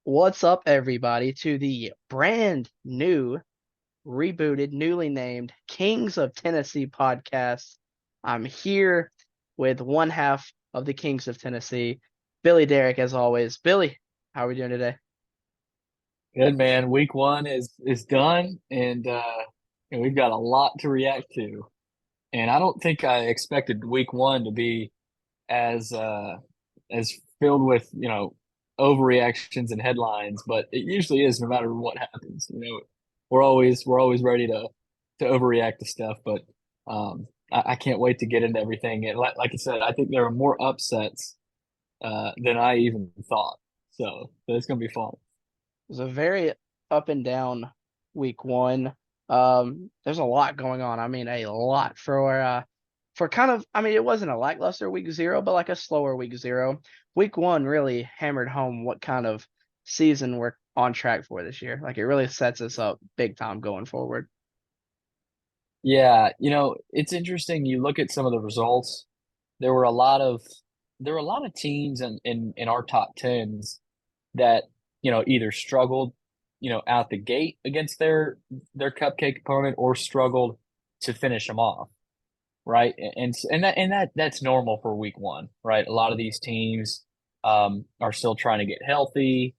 What's up, everybody, to the brand new, rebooted, newly named Kings of Tennessee podcast. I'm here with one half of the Kings of Tennessee, Billy Derrick, as always. Billy, how are we doing today? Good man. Week one is done, and we've got a lot to react to. And I don't think I expected week one to be as as filled with overreactions and headlines, but it usually is no matter what happens. We're always ready to overreact to stuff, but I can't wait to get into everything. And like I said, I think there are more upsets than I even thought. So it's gonna be fun. It was a very up and down week one. There's a lot going on. I mean, a lot for kind of. I mean, it wasn't a lackluster week zero, but like a slower week zero. Week one really hammered home what kind of season we're on track for this year. Like it really sets us up big time going forward. Yeah, it's interesting. You look at some of the results. There were a lot of there were a lot of teams in our top tens that, either struggled, out the gate against their cupcake opponent or struggled to finish them off, right? And that's normal for week one, right? A lot of these teams are still trying to get healthy,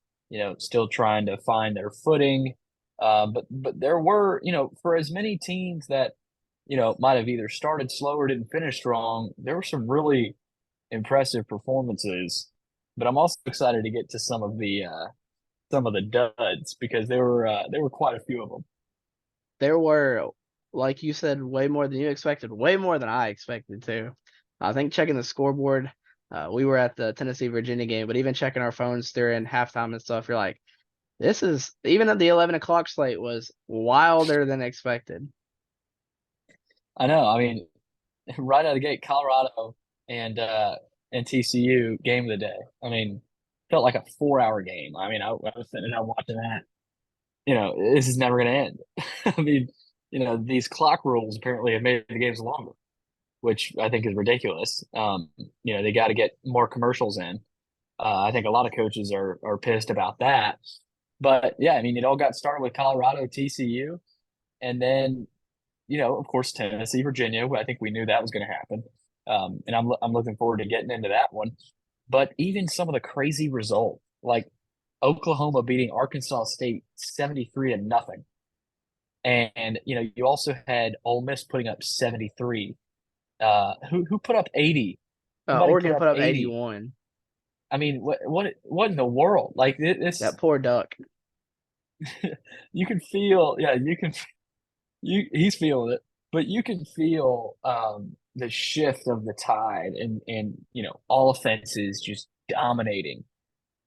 still trying to find their footing. But there were, for as many teams that might have either started slow or didn't finish strong, there were some really impressive performances. But I'm also excited to get to some of the duds because there were quite a few of them. There were, like you said, way more than you expected, way more than I expected too. I think checking the scoreboard, we were at the Tennessee Virginia game, but even checking our phones during halftime and stuff, you're like, this is even at the 11 o'clock slate was wilder than expected. I know. I mean, right out of the gate, Colorado and TCU game of the day. I mean, felt like a 4 hour game. I mean, I was sitting down watching that. This is never going to end. I mean, these clock rules apparently have made the games longer, which I think is ridiculous. They got to get more commercials in. I think a lot of coaches are pissed about that. But yeah, I mean, it all got started with Colorado, TCU, and then of course, Tennessee, Virginia. I think we knew that was going to happen, and I'm looking forward to getting into that one. But even some of the crazy results, like Oklahoma beating Arkansas State 73-0, and you also had Ole Miss putting up 73. Who put up 80? Somebody put Oregon up put up 80. 81. I mean, what in the world? Like That this, poor duck. you can feel. Yeah, he's feeling it, but you can feel the shift of the tide and all offenses just dominating,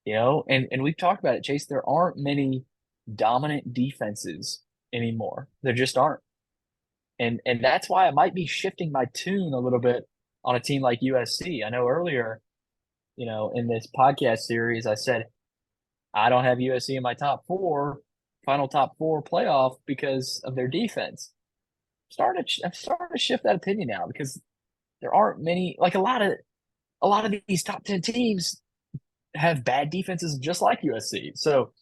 and we've talked about it, Chase. There aren't many dominant defenses anymore. There just aren't. And that's why I might be shifting my tune a little bit on a team like USC. I know earlier, in this podcast series, I said I don't have USC in my final top four playoff because of their defense. I'm starting to shift that opinion now because there aren't many, like a lot of these top 10 teams have bad defenses just like USC. So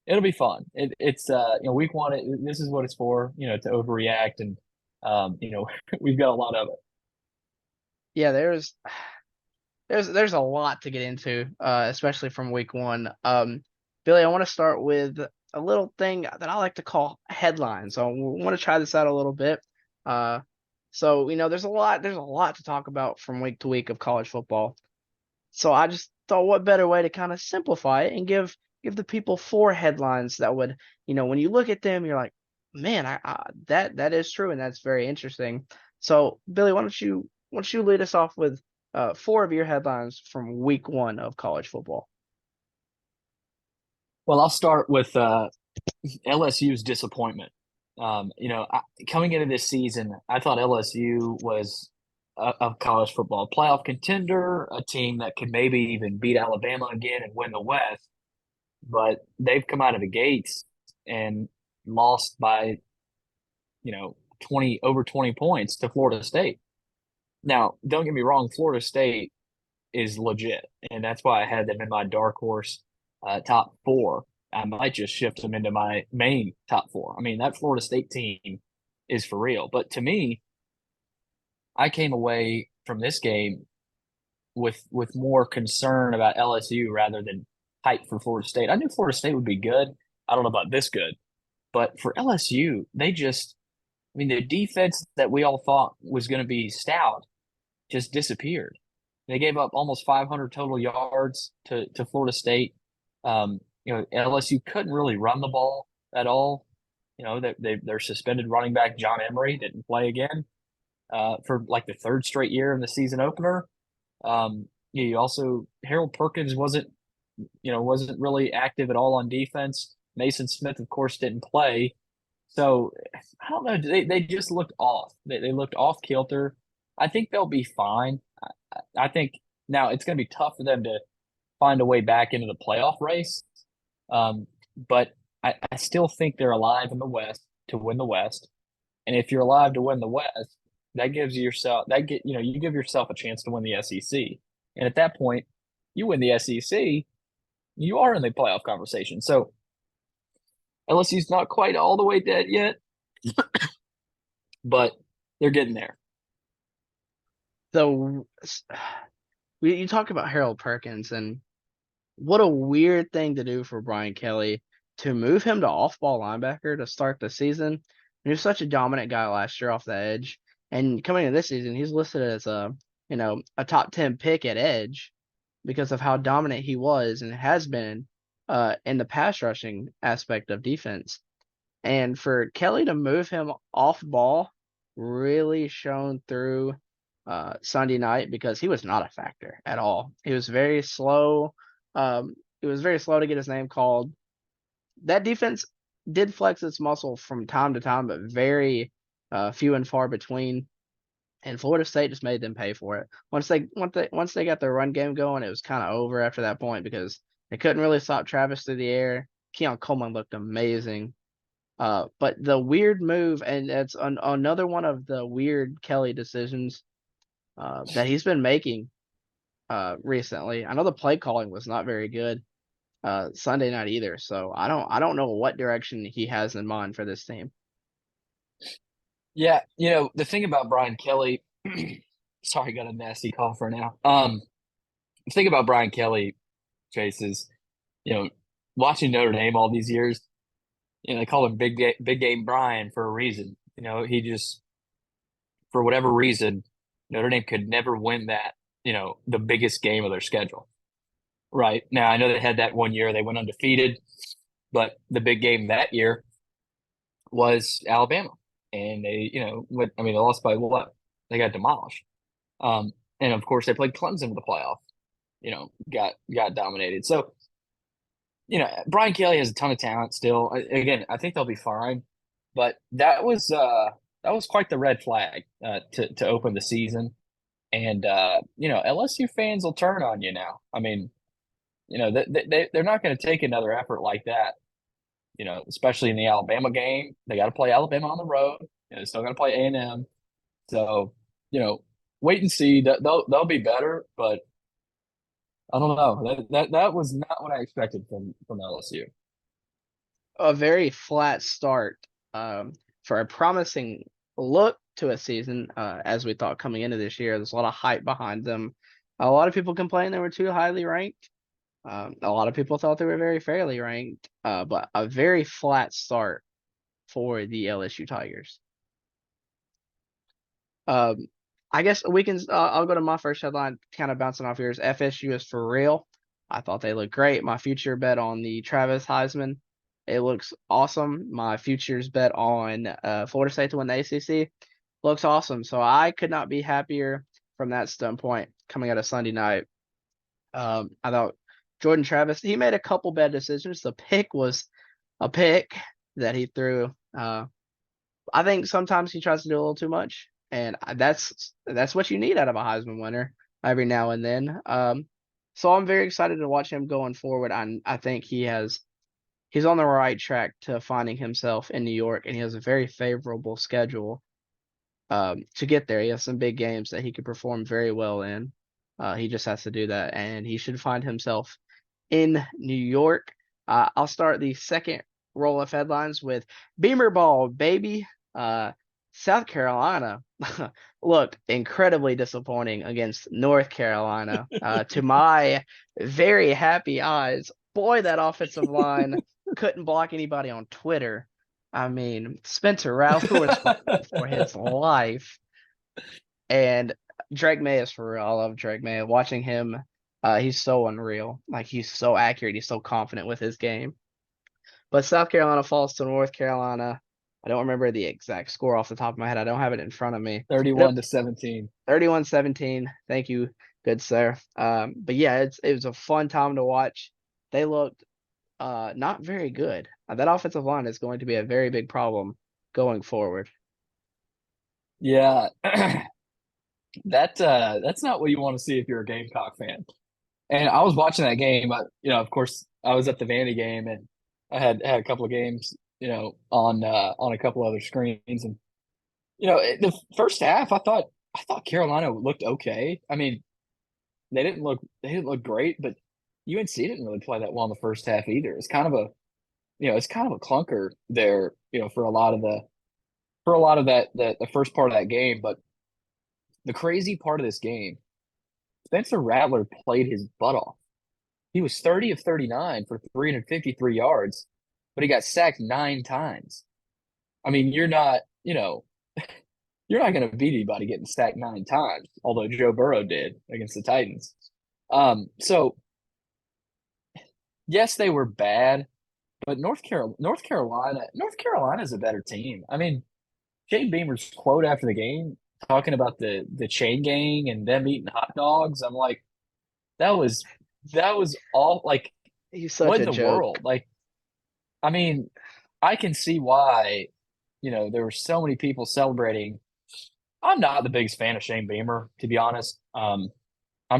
it'll be fun. It's week one. This is what it's for, to overreact, and we've got a lot of it. Yeah, there's a lot to get into, especially from week one. Billy, I want to start with a little thing that I like to call headlines. So I want to try this out a little bit. Uh, so there's a lot to talk about from week to week of college football. So I just thought, what better way to kind of simplify it and give the people four headlines that would, when you look at them, you're like, man, that is true and that's very interesting. So Billy, why don't you lead us off with four of your headlines from week one of college football? Well, I'll start with LSU's disappointment. Coming into this season, I thought LSU was a college football playoff contender, a team that could maybe even beat Alabama again and win the West. But they've come out of the gates and lost by 20 points to Florida State. Now, don't get me wrong, Florida State is legit, and that's why I had them in my dark horse top four. I might just shift him into my main top four. I mean, that Florida State team is for real. But to me, I came away from this game with more concern about LSU rather than hype for Florida State. I knew Florida State would be good. I don't know about this good, but for LSU, they just, I mean, the defense that we all thought was going to be stout just disappeared. They gave up almost 500 total yards to Florida State. LSU couldn't really run the ball at all. Their suspended running back John Emery didn't play again for like the third straight year in the season opener. You also Harold Perkins wasn't really active at all on defense. Mason Smith, of course, didn't play. So I don't know. They just looked off. They looked off kilter. I think they'll be fine. I think now it's going to be tough for them to find a way back into the playoff race. But I still think they're alive in the West to win the West. And if you're alive to win the West, that gives yourself you give yourself a chance to win the SEC. And at that point, you win the SEC, you are in the playoff conversation. So LSU's not quite all the way dead yet, but they're getting there. So you talk about Harold Perkins, and what a weird thing to do for Brian Kelly to move him to off-ball linebacker to start the season. He was such a dominant guy last year off the edge, and coming into this season, he's listed as a top 10 pick at edge because of how dominant he was and has been in the pass rushing aspect of defense. And for Kelly to move him off ball really shone through Sunday night because he was not a factor at all. He was very slow. It was very slow to get his name called. That defense did flex its muscle from time to time, but very few and far between. And Florida State just made them pay for it. Once they got their run game going, it was kind of over after that point because they couldn't really stop Travis through the air. Keon Coleman looked amazing. But the weird move, and it's another one of the weird Kelly decisions that he's been making recently. I know the play calling was not very good Sunday night either, so I don't know what direction he has in mind for this team. Yeah, the thing about Brian Kelly, sorry, got a nasty call for now. The thing about Brian Kelly, Chase, is, you know, watching Notre Dame all these years, they call him Big Game Brian for a reason. He just, for whatever reason, Notre Dame could never win that, the biggest game of their schedule. Right. Now, I know they had that one year they went undefeated, but the big game that year was Alabama. And they lost by what? They got demolished. And of course, they played Clemson in the playoff, got dominated. So, Brian Kelly has a ton of talent still. Again, I think they'll be fine, but that was quite the red flag to open the season. And LSU fans will turn on you now. I mean, they're not going to take another effort like that. Especially in the Alabama game, they got to play Alabama on the road. They still got to play A&M. So, wait and see. They'll be better, but I don't know. That was not what I expected from LSU. A very flat start for a promising look to a season, as we thought coming into this year. There's a lot of hype behind them. A lot of people complained they were too highly ranked. A lot of people thought they were very fairly ranked, but a very flat start for the LSU Tigers. Um, I guess we can. I'll go to my first headline, kind of bouncing off yours. FSU is for real. I thought they looked great. My future bet on the Travis Heisman, it looks awesome. My futures bet on Florida State to win the ACC looks awesome. So I could not be happier from that standpoint coming out of Sunday night. I thought Jordan Travis, he made a couple bad decisions. The pick was a pick that he threw. I think sometimes he tries to do a little too much, and that's what you need out of a Heisman winner every now and then. So I'm very excited to watch him going forward. I think he's on the right track to finding himself in New York, and he has a very favorable schedule to get there. He has some big games that he could perform very well in. He just has to do that, and he should find himself in New York. I'll start the second roll of headlines with Beamer Ball, baby. Uh, South Carolina looked incredibly disappointing against North Carolina. To my very happy eyes, boy, that offensive line couldn't block anybody on Twitter. I mean, Spencer Rattler was fighting for his life, and Drake May is for real. I love Drake May. Watching him, he's so unreal. Like he's so accurate. He's so confident with his game. But South Carolina falls to North Carolina. I don't remember the exact score off the top of my head. I don't have it in front of me. It 31-17. 31-17. Thank you, good sir. But yeah, it was a fun time to watch. They looked not very good. That offensive line is going to be a very big problem going forward. Yeah, that's not what you want to see if you're a Gamecock fan. And I was watching that game. Of course, I was at the Vandy game, and I had a couple of games, on a couple other screens. And the first half, I thought Carolina looked okay. I mean, they didn't look great, but UNC didn't really play that well in the first half either. It's kind of a clunker there, for a lot of that the first part of that game. But the crazy part of this game, Spencer Rattler played his butt off. He was 30 of 39 for 353 yards, but he got sacked 9 times. I mean, you're not going to beat anybody getting sacked 9 times, although Joe Burrow did against the Titans. So yes, they were bad, but North Carolina is a better team. I mean, Shane Beamer's quote after the game, talking about the chain gang and them eating hot dogs. I'm like, that was all like, He's such what a in the world? joke. Like, I mean, I can see why, there were so many people celebrating. I'm not the biggest fan of Shane Beamer, to be honest. I'm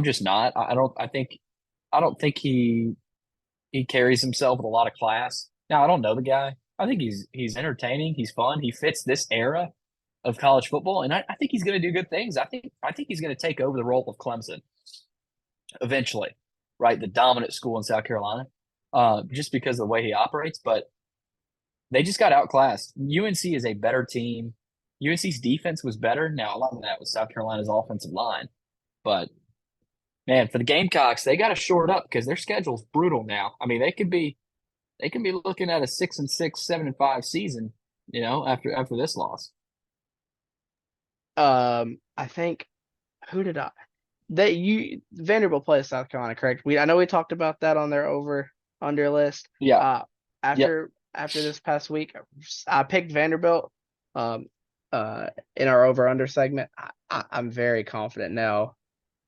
just not. I don't think he carries himself with a lot of class. Now, I don't know the guy. I think he's entertaining. He's fun. He fits this era of college football, and I think he's going to do good things. I think he's going to take over the role of Clemson eventually, right? The dominant school in South Carolina, just because of the way he operates. But they just got outclassed. UNC is a better team. UNC's defense was better. Now, a lot of that was South Carolina's offensive line. But man, for the Gamecocks, they got to shore it up because their schedule's brutal now. I mean, they can be looking at a 6-6, 7-5 season, after this loss. I think who did I that you Vanderbilt plays South Carolina, correct? I know we talked about that on their over under list. Yeah. Uh, Yep. after this past week, I picked Vanderbilt. Um, in our over under segment, I'm very confident now.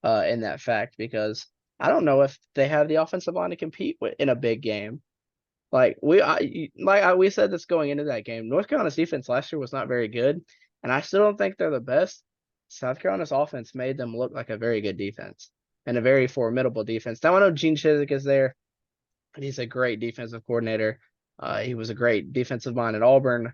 In that fact because I don't know if they have the offensive line to compete with in a big game. We said this going into that game. North Carolina's defense last year was not very good, and I still don't think they're the best. South Carolina's offense made them look like a very good defense and a very formidable defense. Now I know Gene Chizik is there, and he's a great defensive coordinator. He was a great defensive mind at Auburn,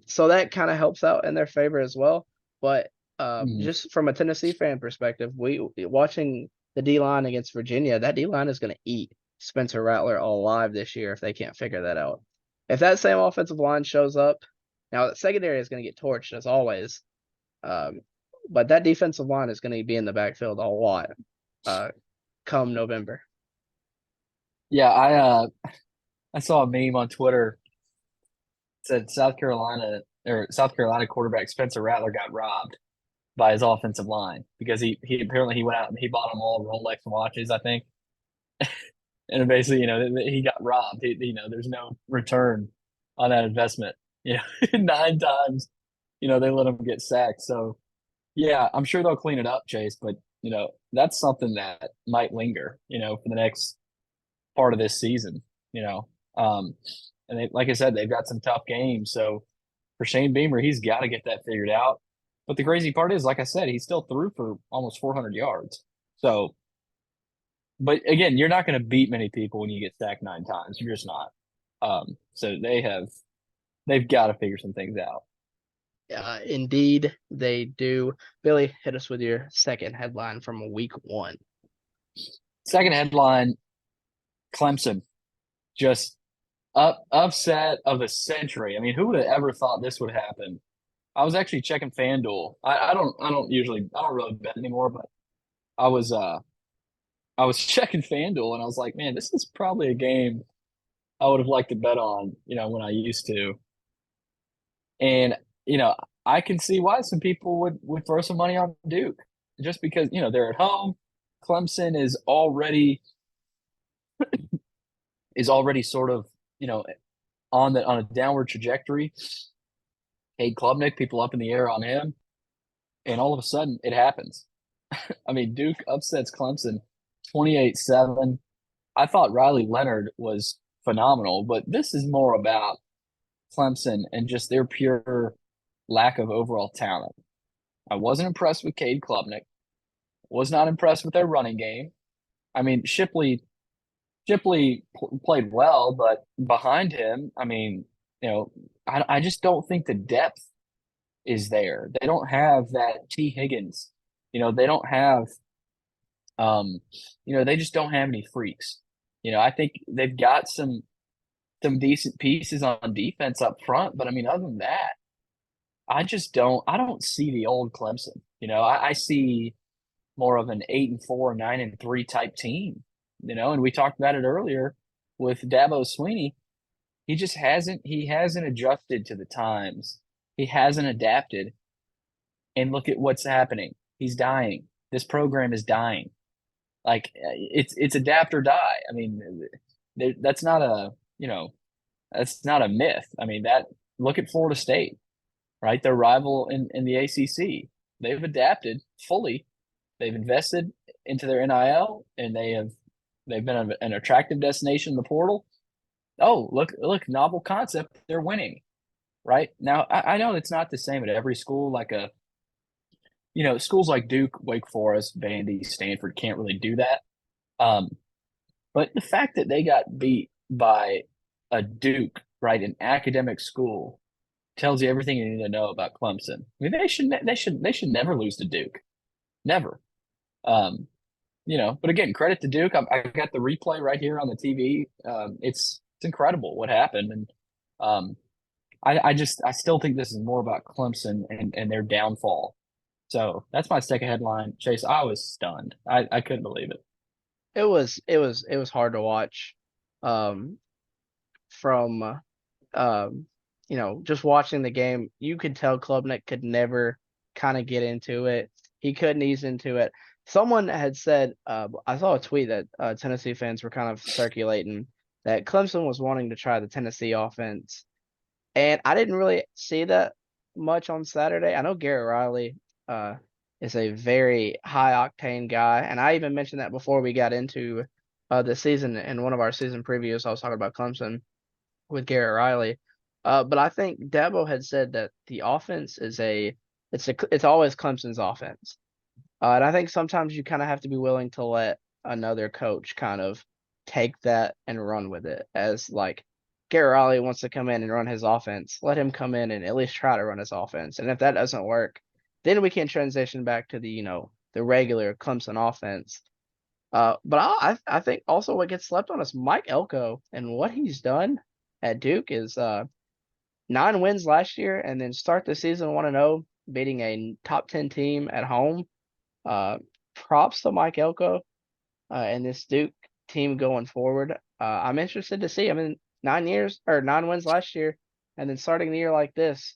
so that kind of helps out in their favor as well. But Mhm. just from a Tennessee fan perspective, we watching the D line against Virginia, that D line is going to eat Spencer Rattler alive this year if they can't figure that out. If that same offensive line shows up, now the secondary is going to get torched as always, um, but that defensive line is going to be in the backfield a lot uh, come November. Yeah, I saw a meme on Twitter said South Carolina quarterback Spencer Rattler got robbed by his offensive line because he apparently he went out and he bought them all Rolex watches, I think. And basically, he got robbed. There's no return on that investment. You know, 9 times, they let him get sacked. So yeah, I'm sure they'll clean it up, Chase, but that's something that might linger, for the next part of this season, you know. Um, and like I said, they've got some tough games. So for Shane Beamer, he's got to get that figured out. But the crazy part is, like I said, he still threw for almost 400 yards. So, but again, you're not going to beat many people when you get sacked 9 times. You're just not. So they've got to figure some things out. Indeed, they do. Billy, hit us with your second headline from week one. Second headline, Clemson. just upset of the century. I mean, who would have ever thought this would happen? I was actually checking FanDuel. I don't really bet anymore, but I was uh I was checking FanDuel and I was like, man, this is probably a game I would have liked to bet on, when I used to. And, I can see why some people would throw some money on Duke just because, they're at home. Clemson is already sort of, on a downward trajectory. Cade Klubnik, people up in the air on him, and all of a sudden it happens. I mean, Duke upsets Clemson 28-7. I thought Riley Leonard was phenomenal, but this is more about Clemson and just their pure lack of overall talent. I wasn't impressed with Cade Klubnik. Was not impressed with their running game. I mean, Shipley played well, but behind him, I mean, I just don't think the depth is there. They don't have that T. Higgins. They don't have, um, they just don't have any freaks. I think they've got some decent pieces on defense up front, but I mean, other than that, I don't see the old Clemson. I see more of an 8-4, 9-3 type team. And we talked about it earlier with Dabo Sweeney. He hasn't adjusted to the times. He hasn't adapted. And look at what's happening. He's dying. This program is dying. Like it's adapt or die. I mean, that's not a myth. I mean, that look at Florida State, right? Their rival in the ACC. They've adapted fully. They've invested into their NIL, and they've been an attractive destination in the portal. Oh, look, novel concept. They're winning, right? Now, I know it's not the same at every school. Schools like Duke, Wake Forest, Vandy, Stanford can't really do that. Um, but the fact that they got beat by a Duke, right, an academic school, tells you everything you need to know about Clemson. I mean, they should never lose to Duke, never. Um, but again, credit to Duke. I got the replay right here on the TV. It's incredible what happened, and um, I still think this is more about Clemson and their downfall. So that's my second headline. Chase, I was stunned. I couldn't believe it. It was hard to watch, um, from just watching the game. You could tell Klubnik could never kind of get into it. He couldn't ease into it. Someone had said, I saw a tweet that Tennessee fans were kind of circulating that Clemson was wanting to try the Tennessee offense, and I didn't really see that much on Saturday. I know Garrett Riley uh, is a very high octane guy, and I even mentioned that before we got into the season in one of our season previews. I was talking about Clemson with Garrett Riley. But I think Dabo had said that the offense it's always Clemson's offense. And I think sometimes you kind of have to be willing to let another coach kind of take that and run with it. As like Garrett Riley wants to come in and run his offense, let him come in and at least try to run his offense. And if that doesn't work, then we can transition back to the regular Clemson offense. But I think also what gets slept on is Mike Elko and what he's done at Duke is 9 wins last year and then start the season 1-0, beating a top 10 team at home. Uh, Props to Mike Elko and this Duke team going forward. I'm interested to see. I mean, 9 years or 9 wins last year, and then starting the year like this.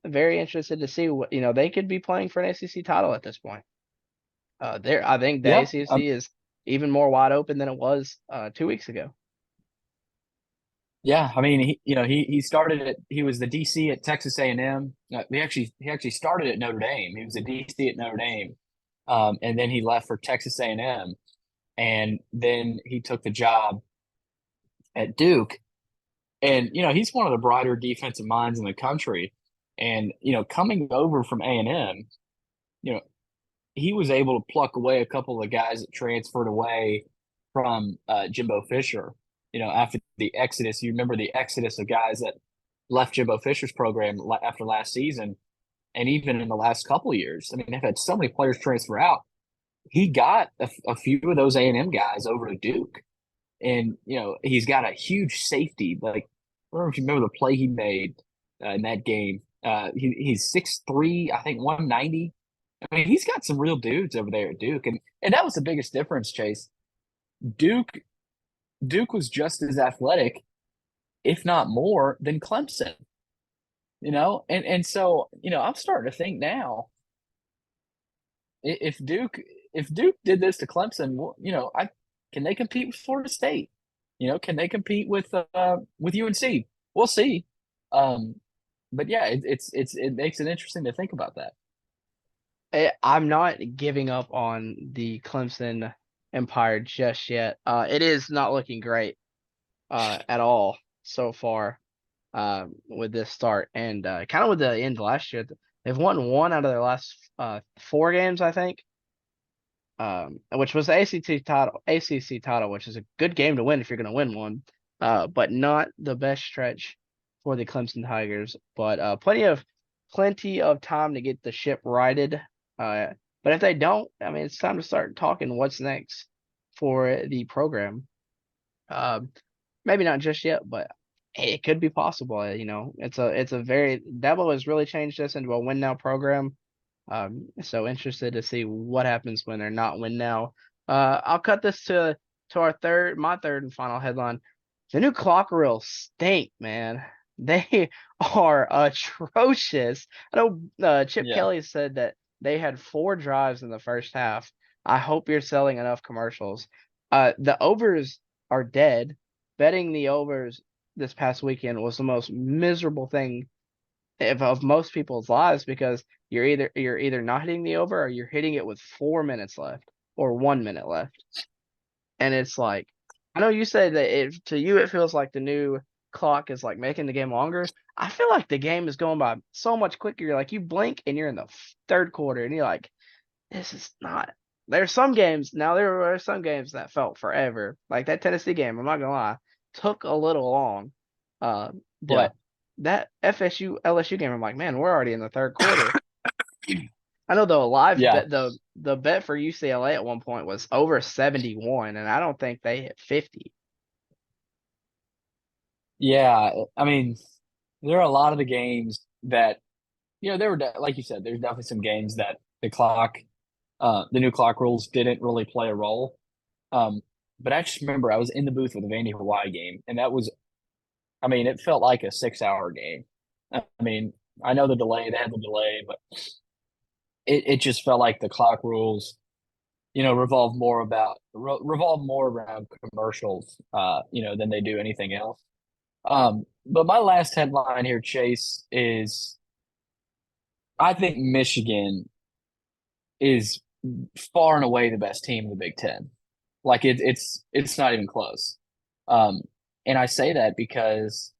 Very interested to see what they could be playing for an ACC title at this point. I think the Yeah, ACC is even more wide open than it was 2 weeks ago. yeah. I mean, he started at he was the DC at Texas A&M. He actually started at Notre Dame. He was a DC at Notre Dame, and then he left for Texas A&M, and then he took the job at Duke. And he's one of the brighter defensive minds in the country. And coming over from A&M, you know, he was able to pluck away a couple of the guys that transferred away from Jimbo Fisher. After the exodus, you remember the exodus of guys that left Jimbo Fisher's program after last season, and even in the last couple of years. I mean, they've had so many players transfer out. He got a few of those A&M guys over to Duke, And he's got a huge safety. Like, I don't know if you remember the play he made in that game. He's 6'3", I think 190. I mean, he's got some real dudes over there at Duke, and that was the biggest difference, Chase. Duke Duke was just as athletic, if not more, than Clemson. And so I'm starting to think now, if Duke did this to Clemson, well, I can they compete with Florida State? Can they compete with UNC? We'll see. Um, but yeah, it makes it interesting to think about that. I'm not giving up on the Clemson Empire just yet. It is not looking great at all so far with this start, and kind of with the end last year. They've won one out of their last four games, I think, which was the ACC title, which is a good game to win if you're going to win one, but not the best stretch for the Clemson Tigers. But plenty of time to get the ship righted. Uh, but if they don't, I mean, it's time to start talking what's next for the program. Um, Maybe not just yet, but it could be possible. It's a very Dabo has really changed this into a win now program. So interested to see what happens when they're not win now. I'll cut this to my third and final headline. The new clock rules stink, man. They are atrocious. I know Chip Yeah, Kelly said that they had four drives in the first half. I hope you're selling enough commercials. The overs are dead. Betting the overs this past weekend was the most miserable thing of most people's lives because you're either not hitting the over or you're hitting it with 4 minutes left or 1 minute left. And it's like, I know you said that to you it feels like the new clock is like making the game longer. I feel like the game is going by so much quicker. You're like, you blink and you're in the third quarter and you're like, this is not. There's some games now. There were some games that felt forever, like that Tennessee game. I'm not gonna lie, took a little long. Uh, yeah, but that FSU LSU game, I'm like, man, we're already in the third quarter. I know the live yeah, bet the bet for UCLA at one point was over 71, and I don't think they hit 50. yeah. I mean, there are a lot of the games that there were like you said, there's definitely some games that the new clock rules didn't really play a role. Um, but I just remember I was in the booth for the Vandy Hawaii game, and that was, I mean, it felt like a 6 hour game. I mean, I know they had the delay, but it just felt like the clock rules, revolve more around commercials, than they do anything else. But my last headline here, Chase, is I think Michigan is far and away the best team in the Big Ten. Like it's not even close. Um, and I say that because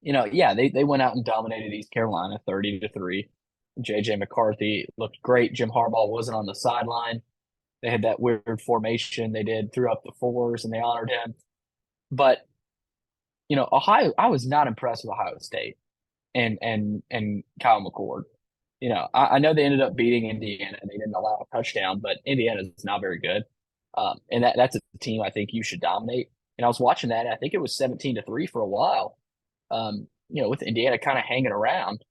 yeah, they went out and dominated East Carolina 30-3. JJ McCarthy looked great. Jim Harbaugh wasn't on the sideline. They had that weird formation they did, threw up the fours, and they honored him. But Ohio, I was not impressed with Ohio State and Kyle McCord. I know they ended up beating Indiana and they didn't allow a touchdown, but Indiana is not very good. And that's a team I think you should dominate. And I was watching that, and I think it was 17-3 for a while. With Indiana kind of hanging around.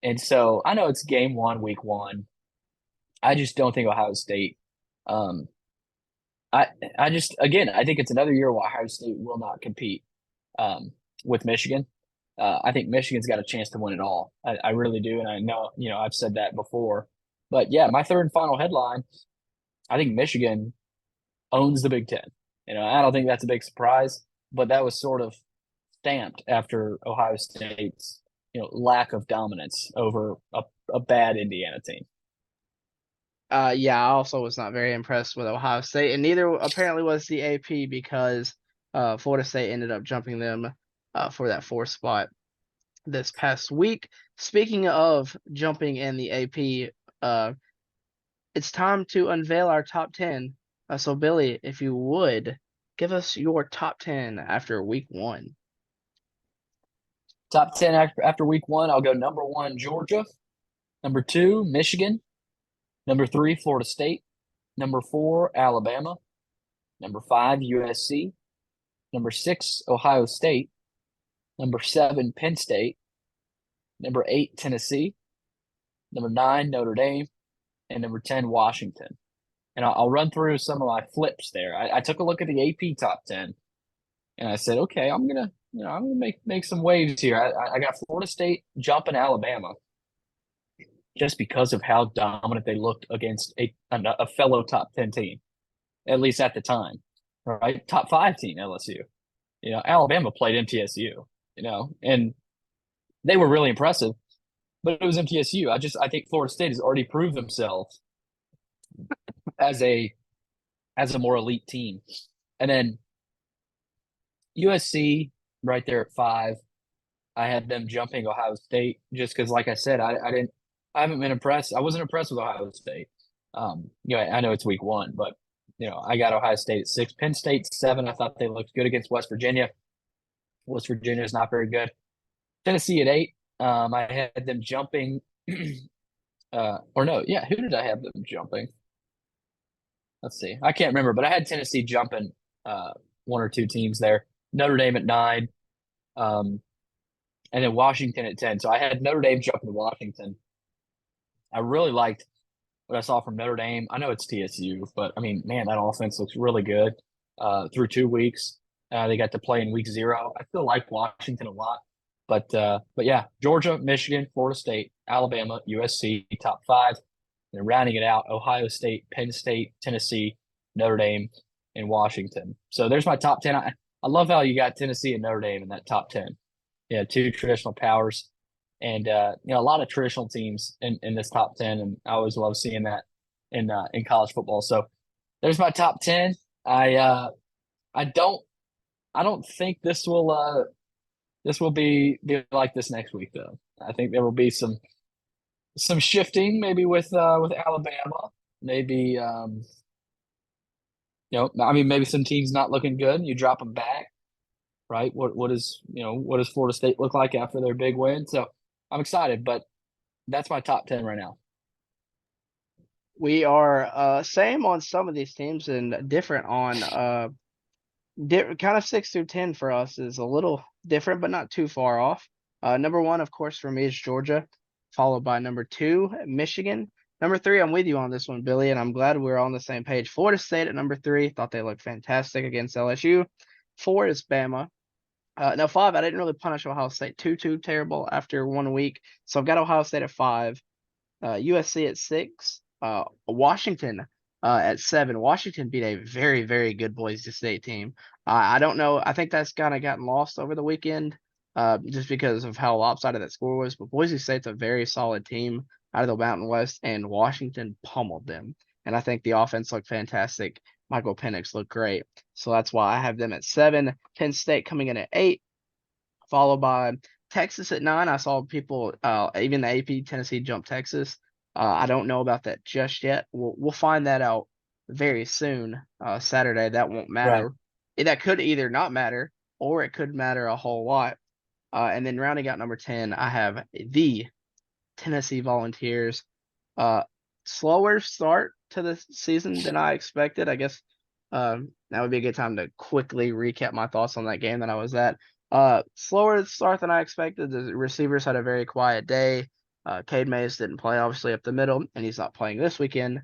And so I know it's game one, week one. I just don't think Ohio State. Um, I I just again I think it's another year where Ohio State will not compete um, with Michigan. I think Michigan's got a chance to win it all. I really do, and I know I've said that before. But yeah, my third and final headline. I think Michigan owns the Big Ten. I don't think that's a big surprise, but that was sort of stamped after Ohio State's lack of dominance over a bad Indiana team. Yeah, I also was not very impressed with Ohio State, and neither apparently was the AP because Florida State ended up jumping them for that fourth spot this past week. Speaking of jumping in the AP, it's time to unveil our top 10. So, Billy, if you would, give us your top 10 after week one. Top 10 after week one, I'll go number one, Georgia. Number two, Michigan. Number three, Florida State. Number four, Alabama. Number five, USC. number 6, Ohio State, number 7, Penn State, number 8, Tennessee, number 9, Notre Dame, and number 10, Washington. And I'll run through some of my flips there. I took a look at the AP top 10, and I said, okay, I'm gonna make some waves here. I got Florida State jumping Alabama just because of how dominant they looked against a fellow top 10 team, at least at the time, right? Top 5 team, LSU. Alabama played MTSU, and they were really impressive, but it was MTSU. I think Florida State has already proved themselves as a more elite team. And then USC right there at 5. I had them jumping Ohio State just because, like I said, I haven't been impressed. I wasn't impressed with Ohio State. I know it's week 1, but I got Ohio State at 6. Penn State 7. I thought they looked good against West Virginia. West Virginia is not very good. Tennessee at 8. I had them jumping. Or no, yeah, who did I have them jumping? Let's see. I can't remember, but I had Tennessee jumping one or two teams there. Notre Dame at 9. Um, and then Washington at 10. So I had Notre Dame jumping to Washington. I really liked what I saw from Notre Dame. I know it's TSU, but I mean, man, that offense looks really good through 2 weeks. They got to play in week 0. I still like Washington a lot, but yeah, Georgia, Michigan, Florida State, Alabama, USC, top 5, and rounding it out, Ohio State, Penn State, Tennessee, Notre Dame, and Washington. So there's my top 10. I love how you got Tennessee and Notre Dame in that top 10. Yeah, 2 traditional powers, and a lot of traditional teams in this top 10, and I always love seeing that in college football. So there's my top 10. I don't think this will be like this next week though. I think there will be some shifting maybe with Alabama. Maybe I mean maybe some teams not looking good and you drop them back, right? What does Florida State look like after their big win? So I'm excited, but that's my top 10 right now. We are same on some of these teams and different on kind of 6 through 10 for us is a little different, but not too far off. Number 1, of course, for me is Georgia, followed by number 2, Michigan. Number 3, I'm with you on this one, Billy, and I'm glad we're on the same page. Florida State at number 3, thought they looked fantastic against LSU. 4 is Bama. Now 5, I didn't really punish Ohio State too terrible after 1 week, so I've got Ohio State at 5. USC at 6, Washington at 7. Washington beat a very good Boise State team. I don't know. I think that's kind of gotten lost over the weekend, just because of how lopsided that score was. But Boise State's a very solid team out of the Mountain West, and Washington pummeled them. And I think the offense looked fantastic. Michael Penix looked great, so that's why I have them at 7. Penn State coming in at 8, followed by Texas at 9. I saw people, even the AP Tennessee jump Texas. I don't know about that just yet. We'll find that out very soon. Saturday, that won't Right. matter. That could either not matter or it could matter a whole lot. And then rounding out number 10, I have the Tennessee Volunteers. Uh, Slower start to the season than I expected. I guess that would be a good time to quickly recap my thoughts on that game that I was at. Slower start than I expected. The receivers had a very quiet day. Cade Mays didn't play, obviously, up the middle, and he's not playing this weekend.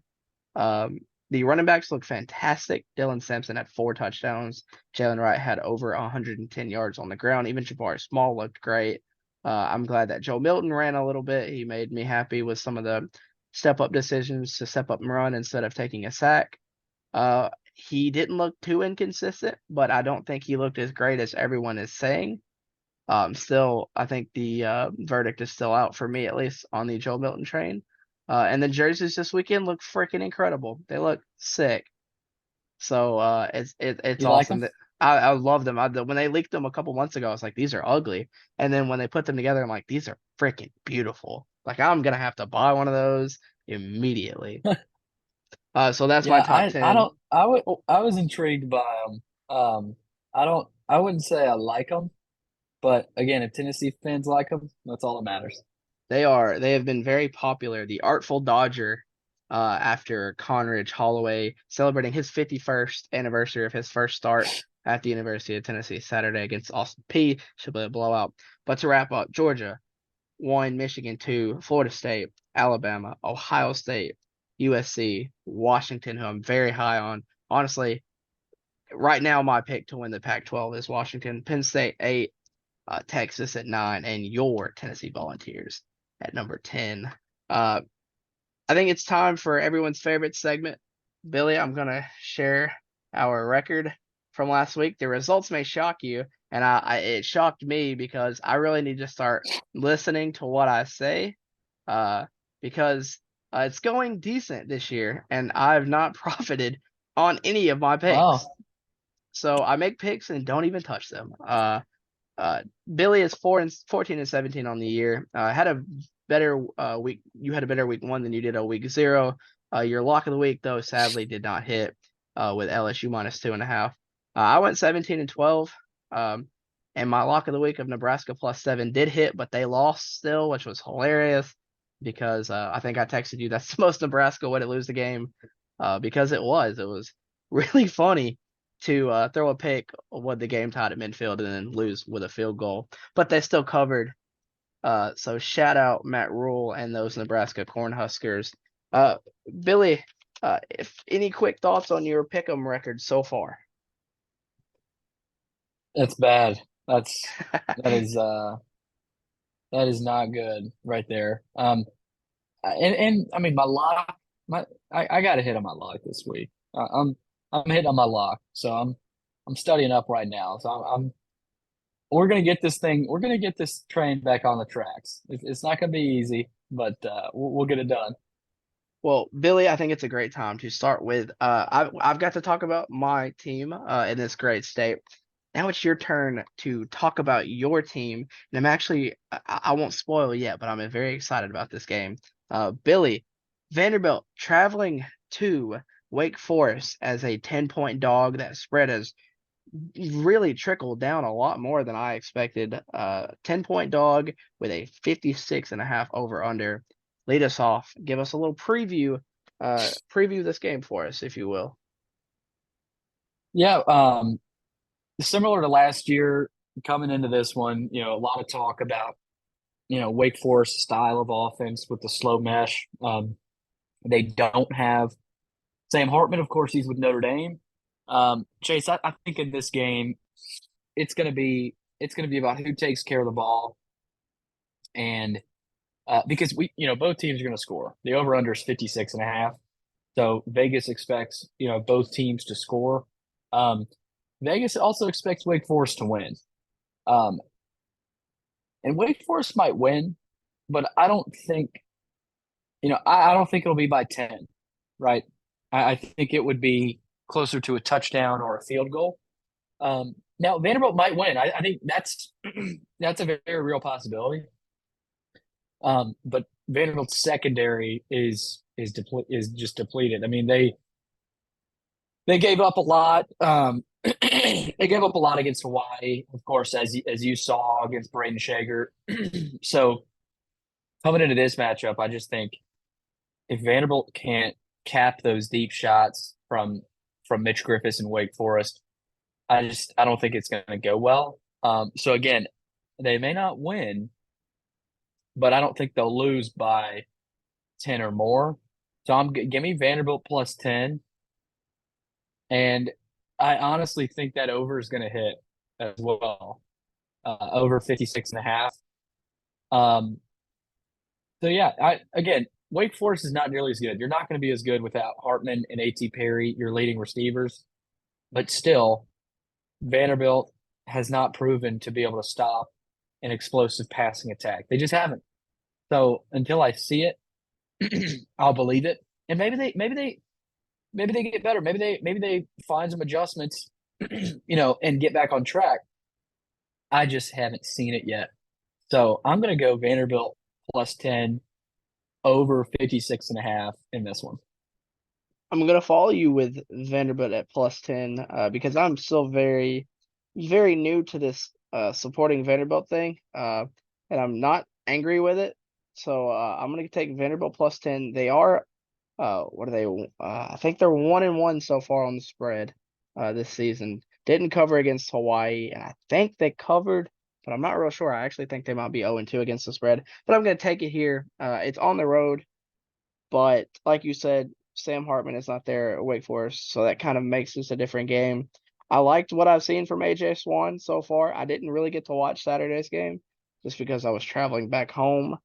Um, the running backs look fantastic. Dylan Sampson had 4 touchdowns. Jalen Wright had over 110 yards on the ground. Even Jabari Small looked great. I'm glad that Joe Milton ran a little bit. He made me happy with some of the step up decisions to step up and run instead of taking a sack. He didn't look too inconsistent, but I don't think he looked as great as everyone is saying. Still, I think the verdict is still out for me, at least on the Joe Milton train. And the jerseys this weekend look freaking incredible. They look sick. So it's You like them? awesome that I love them. When they leaked them a couple months ago, I was like, these are ugly. And then when they put them together, I'm like, these are freaking beautiful. Like I'm gonna have to buy one of those immediately. So that's my Yeah, top I 10. don't Oh, I was intrigued by them. I wouldn't say I like them, but again, if Tennessee fans like them, that's all that matters. they have been very popular. The Artful Dodger, after Conridge Holloway celebrating his 51st anniversary of his first start at the University of Tennessee Saturday against Austin P. Should be a blowout. But to wrap up, Georgia 1, Michigan 2, Florida State, Alabama, Ohio State, USC, Washington, who I'm very high on. Honestly, right now my pick to win the Pac-12 is Washington, Penn State 8, Texas at 9, and your Tennessee Volunteers at number 10. Uh, I think it's time for everyone's favorite segment. Billy, I'm going to share our record from last week. The results may shock you, and it shocked me because I really need to start listening to what I say because it's going decent this year, and I've not profited on any of my picks. Wow. So I make picks and don't even touch them. Uh, Billy is 14 and 17 on the year. Had a better week. You had a better week 1 than you did a week 0. Your lock of the week though sadly did not hit with LSU -2.5. I went 17 and 12. And my lock of the week of Nebraska +7 did hit, but they lost still, which was hilarious because I think I texted you that's the most Nebraska way to lose the game because it was. It was really funny to throw a pick with the game tied at midfield and then lose with a field goal. But they still covered. So shout out Matt Rule and those Nebraska Cornhuskers. Uh, Billy, if any quick thoughts on your pick'em record so far? It's bad. That is that is not good right there. And I mean my lock, I got to hit on my lock this week. I'm hitting on my lock, so I'm studying up right now. So we're gonna get this thing. We're gonna get this train back on the tracks. It's not gonna be easy, but we'll get it done. Well, Billy, I think it's a great time to start with. I've got to talk about my team in this great state. Now it's your turn to talk about your team, and I'm actually I won't spoil yet, but I'm very excited about this game. Billy, Vanderbilt traveling to Wake Forest as a 10-point dog. That spread has really trickled down a lot more than I expected. 10-point dog with a 56.5 over under. Lead us off. Give us a little preview this game for us, if you will. Yeah. Similar to last year, coming into this one, a lot of talk about Wake Forest style of offense with the slow mesh. They don't have Sam Hartman, of course, he's with Notre Dame. Chase, I think in this game, it's gonna be about who takes care of the ball, and because both teams are gonna score. The over under is 56.5. So Vegas expects both teams to score. Um, Vegas also expects Wake Forest to win. Um, and Wake Forest might win, but I don't think I don't think it'll be by 10, right? I think it would be closer to a touchdown or a field goal. Now Vanderbilt might win. I think that's that's a very real possibility. But Vanderbilt's secondary is just depleted. I mean they gave up a lot. They gave up a lot against Hawaii, of course, as you saw against Braden Shager. So coming into this matchup, I just think if Vanderbilt can't cap those deep shots from Mitch Griffiths and Wake Forest, I don't think it's going to go well. So again, they may not win, but I don't think they'll lose by 10 or more. So give me Vanderbilt +10, and I honestly think that over is going to hit as well. Over 56.5. Um, so yeah, again, Wake Forest is not nearly as good. You're not going to be as good without Hartman and A.T. Perry, your leading receivers, but still, Vanderbilt has not proven to be able to stop an explosive passing attack. They just haven't. So until I see it, I'll believe it. And maybe they get better. Maybe they find some adjustments, and get back on track. I just haven't seen it yet. So I'm gonna go Vanderbilt +10 over 56.5 in this one. I'm gonna follow you with Vanderbilt at +10 because I'm still very new to this supporting Vanderbilt thing, and I'm not angry with it. So I'm gonna take Vanderbilt +10. They are what are they? I think they're 1-1 so far on the spread this season. Didn't cover against Hawaii, and I think they covered, but I'm not real sure. I actually think they might be 0-2 against the spread, but I'm going to take it here. It's on the road, but like you said, Sam Hartman is not there at Wake Forest, so that kind of makes this a different game. I liked what I've seen from AJ Swan so far. I didn't really get to watch Saturday's game just because I was traveling back home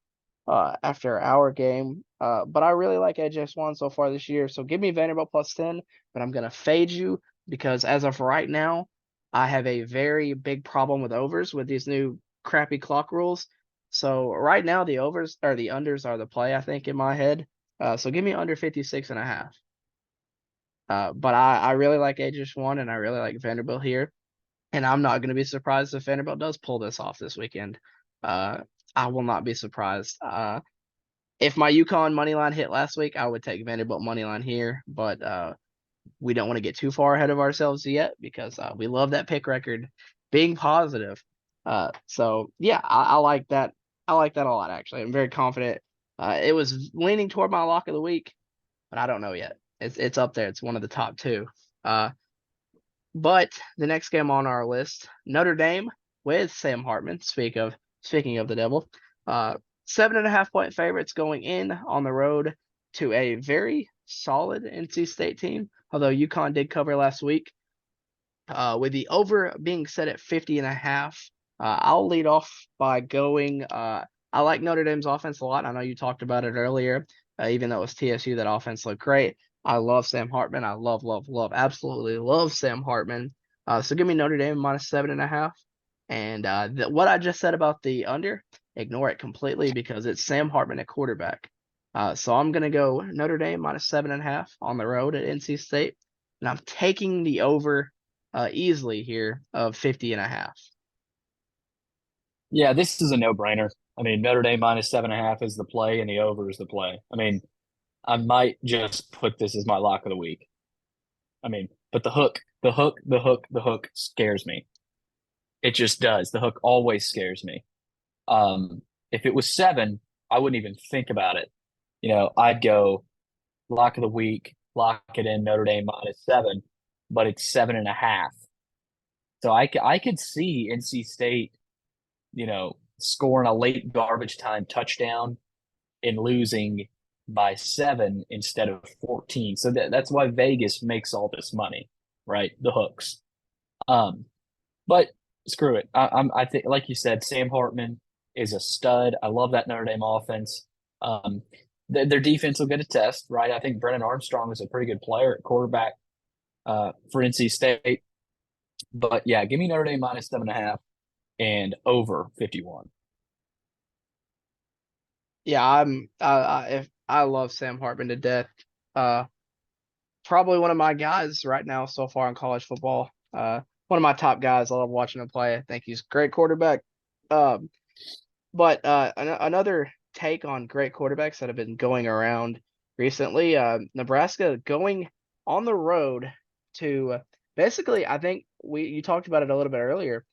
after our game. But I really like AJ Swan so far this year. So give me Vanderbilt plus 10, but I'm going to fade you because as of right now, I have a very big problem with overs with these new crappy clock rules. So right now, the overs or the unders are the play, I think, in my head. So give me under 56.5. But I really like AJ Swan and I really like Vanderbilt here. And I'm not going to be surprised if Vanderbilt does pull this off this weekend. Uh, I will not be surprised. If my UConn money line hit last week, I would take Vanderbilt money line here, but we don't want to get too far ahead of ourselves yet because we love that pick record being positive. So yeah, I like that. I like that a lot actually. I'm very confident. It was leaning toward my lock of the week, but I don't know yet. It's up there. It's one of the top two. Uh, but the next game on our list, Notre Dame with Sam Hartman. Speaking of the devil, uh, 7.5 point favorites going in on the road to a very solid NC State team. Although UConn did cover last week, with the over being set at 50.5. I'll lead off by going. I like Notre Dame's offense a lot. I know you talked about it earlier. Even though it was TSU, that offense looked great. I love Sam Hartman. I absolutely love Sam Hartman. So give me Notre Dame minus 7.5. And what I just said about the under, ignore it completely because it's Sam Hartman at quarterback. So I'm gonna go Notre Dame minus 7.5 on the road at NC State, and I'm taking the over easily here of 50.5. Yeah, this is a no-brainer. I mean, Notre Dame minus 7.5 is the play, and the over is the play. I mean, I might just put this as my lock of the week. I mean, but the hook scares me. It just does. The hook always scares me. If it was 7, I wouldn't even think about it. I'd go lock of the week, lock it in Notre Dame minus 7, but it's 7.5. So I could see NC State, scoring a late garbage time touchdown and losing by 7 instead of 14. So that's why Vegas makes all this money, right? The hooks. Um, but screw it. I think, like you said, Sam Hartman is a stud. I love that Notre Dame offense. Their defense will get a test, right? I think Brennan Armstrong is a pretty good player at quarterback for NC State. But yeah, give me Notre Dame minus 7.5 and over 51. Yeah, if I love Sam Hartman to death. Uh, Probably one of my guys right now so far in college football. One of my top guys. I love watching him play. I think he's a great quarterback. Um, but another take on great quarterbacks that have been going around recently. Nebraska going on the road to basically, I think you talked about it a little bit earlier.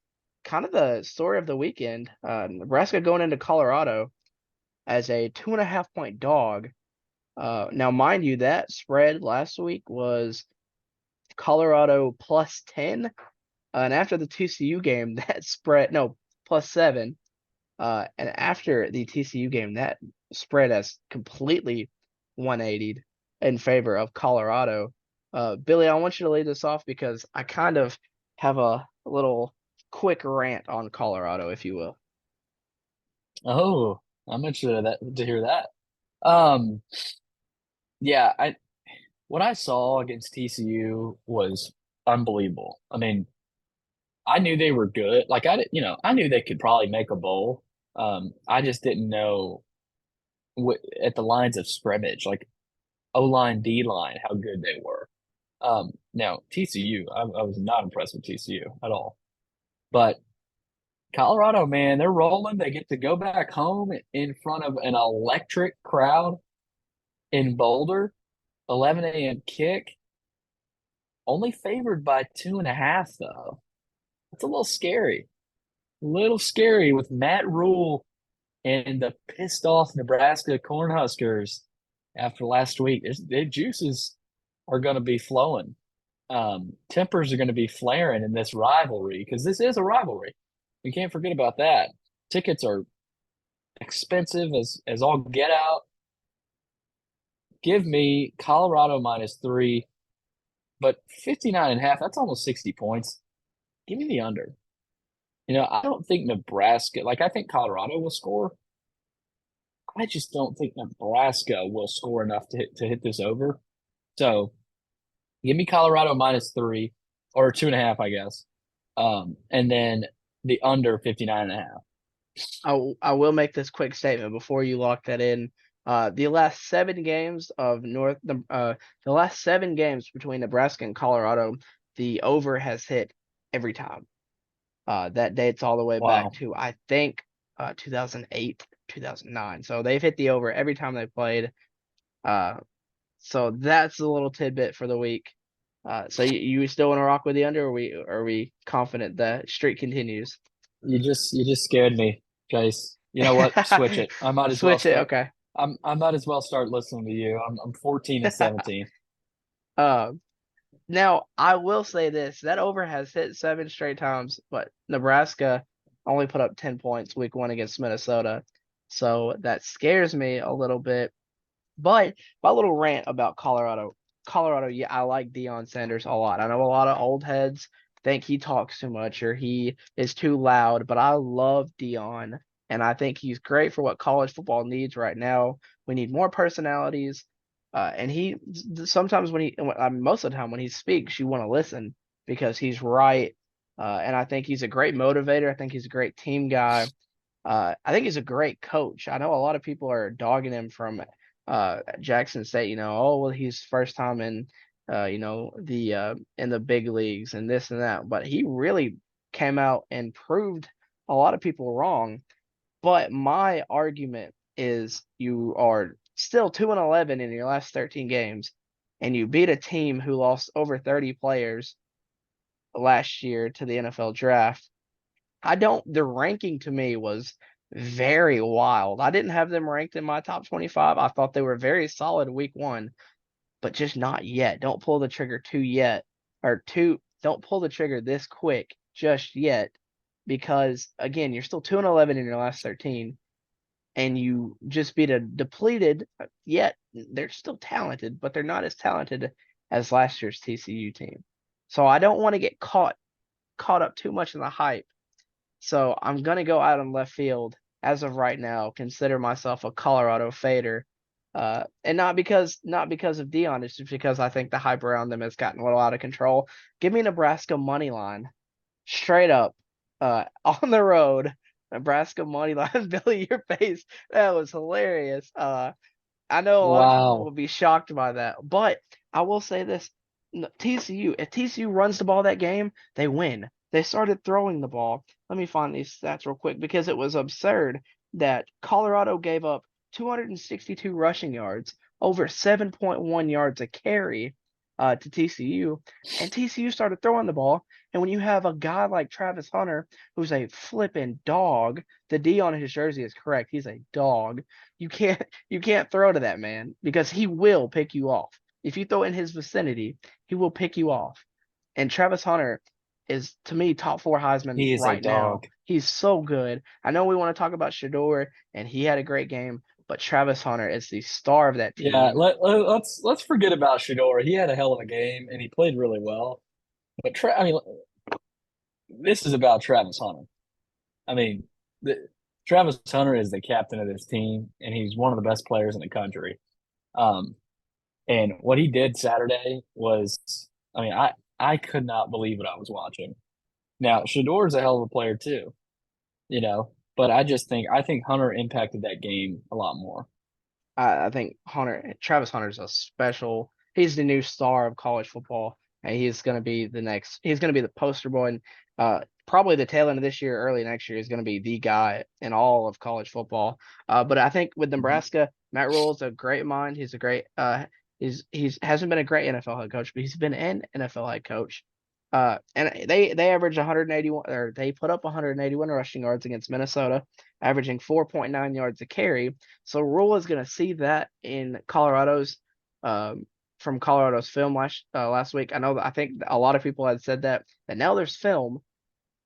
Kind of the story of the weekend. Nebraska going into Colorado as a 2.5 point dog. Now, mind you, that spread last week was Colorado plus 10. And after the TCU game, that spread, no, plus 7. And after the TCU game, that spread has completely 180'd in favor of Colorado. Billy, I want you to lead this off because I kind of have a little quick rant on Colorado, if you will. Oh, I'm interested to hear that. Um, yeah, what I saw against TCU was unbelievable. I mean, I knew they were good. Like I knew they could probably make a bowl. I just didn't know at the lines of scrimmage, like O line, D line, how good they were. Now TCU, I was not impressed with TCU at all. But Colorado, man, they're rolling. They get to go back home in front of an electric crowd in Boulder. 11 a.m. kick. Only favored by 2.5, though. That's a little scary. A little scary with Matt Rule and the pissed off Nebraska Cornhuskers after last week. Their juices are going to be flowing. tempers are going to be flaring in this rivalry because this is a rivalry. We can't forget about that. Tickets are expensive as all get out. Give me Colorado -3, but 59.5, that's almost 60 points. Give me the under. I don't think Nebraska, like I think Colorado will score. I just don't think Nebraska will score enough to hit this over. So give me Colorado -3 or 2.5, I guess. And then the under 59.5. I will make this quick statement before you lock that in. The last 7 games of the last 7 games between Nebraska and Colorado, the over has hit every time. That dates all the way back Wow. to I think 2008, 2009. So they've hit the over every time they played. Uh, so that's a little tidbit for the week. So you still want to rock with the under, or are we confident the streak continues? You just scared me, Chase. You know what? Switch it. I might as well Switch it. start. Okay. I might as well start listening to you. I'm 14-17. Uh, Now, I will say this, that over has hit 7 straight times, but Nebraska only put up 10 points week 1 against Minnesota. So that scares me a little bit. But my little rant about Colorado. Colorado, yeah, I like Deion Sanders a lot. I know a lot of old heads think he talks too much or he is too loud, but I love Deion, and I think he's great for what college football needs right now. We need more personalities. And he sometimes most of the time when he speaks, you want to listen because he's right. And I think he's a great motivator. I think he's a great team guy. I think he's a great coach. I know a lot of people are dogging him from Jackson State. Oh well, he's first time in the in the big leagues and this and that, but he really came out and proved a lot of people wrong. But my argument is you are still 2-11 in your last 13 games, and you beat a team who lost over 30 players last year to the NFL draft. The ranking to me was very wild. I didn't have them ranked in my top 25. I thought they were very solid week 1, but just not yet. Don't pull the trigger don't pull the trigger this quick just yet because again, you're still 2-11 in your last 13 and you just beat a depleted, yet they're still talented, but they're not as talented as last year's TCU team. So I don't want to get caught up too much in the hype, so I'm gonna go out on left field as of right now. Consider myself a Colorado fader, and not because of Dion. It's just because I think the hype around them has gotten a little out of control. Give me Nebraska money line, straight up, on the road. Nebraska money line. Billy, your face, that was hilarious. I know a lot of people Wow. would be shocked by that, but I will say this: TCU, if TCU runs the ball that game, they win. They started throwing the ball. Let me find these stats real quick because it was absurd that Colorado gave up 262 rushing yards, over 7.1 yards a carry to TCU, and TCU started throwing the ball. And when you have a guy like Travis Hunter, who's a flipping dog, the D on his jersey is correct. He's a dog. You can't throw to that man because he will pick you off. If you throw in his vicinity, he will pick you off. And Travis Hunter is to me top 4 Heisman He is a right now. dog. He's so good. I know we want to talk about Shador and he had a great game, but Travis Hunter is the star of that Yeah, team. let's forget about Shador. He had a hell of a game and he played really well. But I mean, this is about Travis Hunter. I mean, Travis Hunter is the captain of this team, and he's one of the best players in the country. Um, and what he did Saturday was, I mean, I could not believe what I was watching. Now, Shador's a hell of a player too, but I think Hunter impacted that game a lot more. I think Travis Hunter's a special. He's the new star of college football, and he's going to be the next. He's going to be the poster boy, and probably the tail end of this year, early next year, is going to be the guy in all of college football. But I think with Mhm. Nebraska, Matt Rule's a great mind. He's a great. He's hasn't been a great NFL head coach, but he's been an NFL head coach. And they average 181, or they put up 181 rushing yards against Minnesota, averaging 4.9 yards a carry. So Rule is going to see that in Colorado's from Colorado's film last week. I think a lot of people had said that now there's film,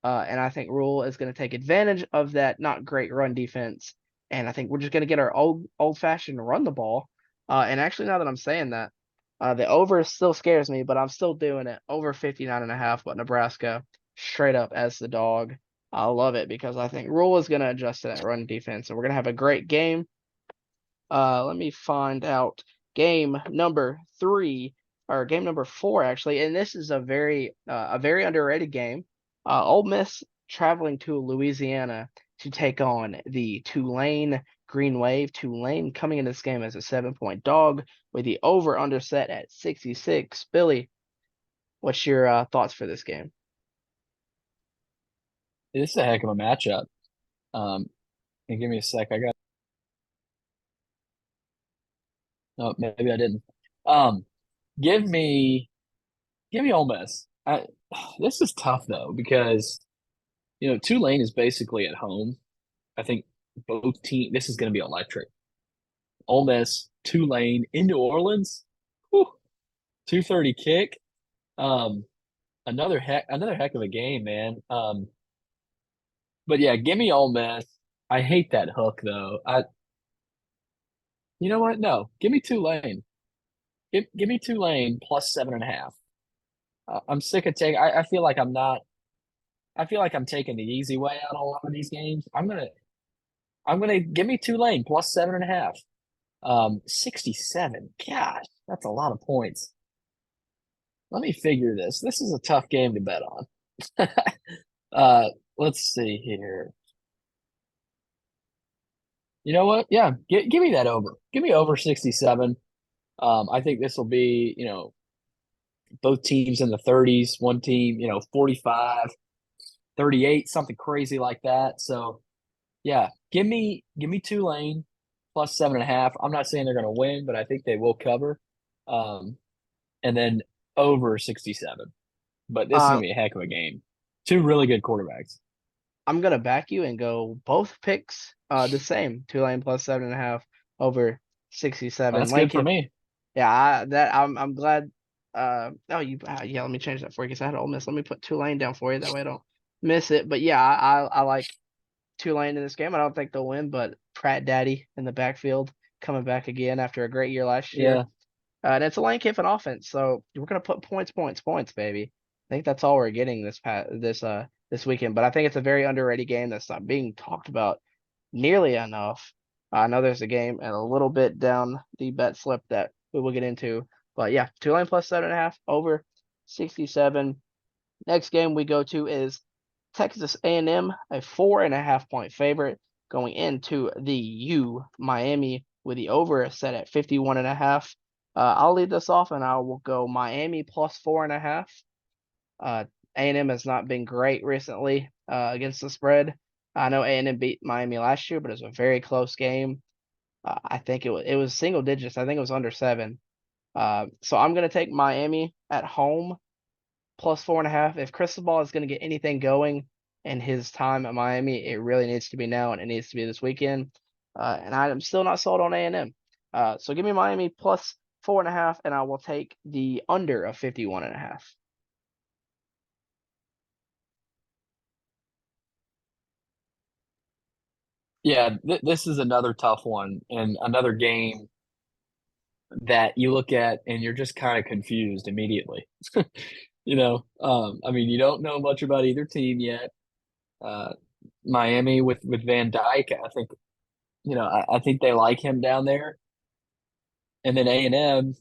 and I think Rule is going to take advantage of that not great run defense. And I think we're just going to get our old fashioned run the ball. And actually, now that I'm saying that, the over still scares me, but I'm still doing it over 59.5. But Nebraska straight up as the dog. I love it because I think Rule is going to adjust to that run defense. And we're going to have a great game. Let me find out game number 3 or game number 4 actually, and this is a very underrated game. Ole Miss traveling to Louisiana to take on the Tulane Green Wave. Tulane coming into this game as a 7-point dog with the over under set at 66. Billy, what's your thoughts for this game? This is a heck of a matchup. And give me a sec. I got. Oh, maybe I didn't. Um, give me give me Ole Miss. This is tough though because Tulane is basically at home. I think both team. This is going to be electric. Ole Miss, Tulane in New Orleans. Whew, 2:30 kick. Um, another heck of a game, man. But yeah, give me Ole Miss. I hate that hook though. You know what? No, give me Tulane. Give me Tulane plus 7.5. I'm sick of taking. I feel like I'm not. I feel like I'm taking the easy way out of a lot of these games. I'm gonna give me Tulane plus 7.5. 67. Gosh, that's a lot of points. Let me figure this. This is a tough game to bet on. uh, let's see here. You know what? Yeah, give me that over. Give me over 67. I think this will be, both teams in the 30s, one team, 45, 38, something crazy like that. So yeah, give me Tulane plus 7.5. I'm not saying they're gonna win, but I think they will cover. Um, and then over 67. But this is Uh, gonna be a heck of a game. Two really good quarterbacks. I'm gonna back you and go both picks the same. Tulane plus 7.5 over Well, 67. that's good for Lincoln. me. Yeah, I'm glad. Oh, yeah. Let me change that for you because I had Ole Miss. Let me put Tulane down for you. That way I don't miss it. But yeah, I like Tulane in this game. I don't think they'll win, but Pratt Daddy in the backfield coming back again after a great year last year. Yeah. And it's a Lane Kiffin offense, so we're gonna put points, points, points, baby. I think that's all we're getting this weekend. But I think it's a very underrated game that's not being talked about nearly enough. I know there's a game and a little bit down the bet slip that we will get into. But yeah, Tulane plus 7.5 over 67. Next game we go to is Texas A&M, a 4.5 point favorite going into the U Miami with the over set at 51.5. I'll lead this off and I will go Miami plus 4.5. A&M has not been great recently against the spread. I know A&M beat Miami last year, but it was a very close game. I think it was single digits. I think it was under 7. So I'm gonna take Miami at home plus 4.5. If Cristobal is gonna get anything going in his time at Miami, it really needs to be now, and it needs to be this weekend. And I'm still not sold on A&M. So give me Miami plus 4.5, and I will take the under of 51.5. Yeah, this is another tough one and another game that you look at and you're just kind of confused immediately. I mean, you don't know much about either team yet. Uh, Miami with Van Dyke, I think, I think they like him down there. And then A&M,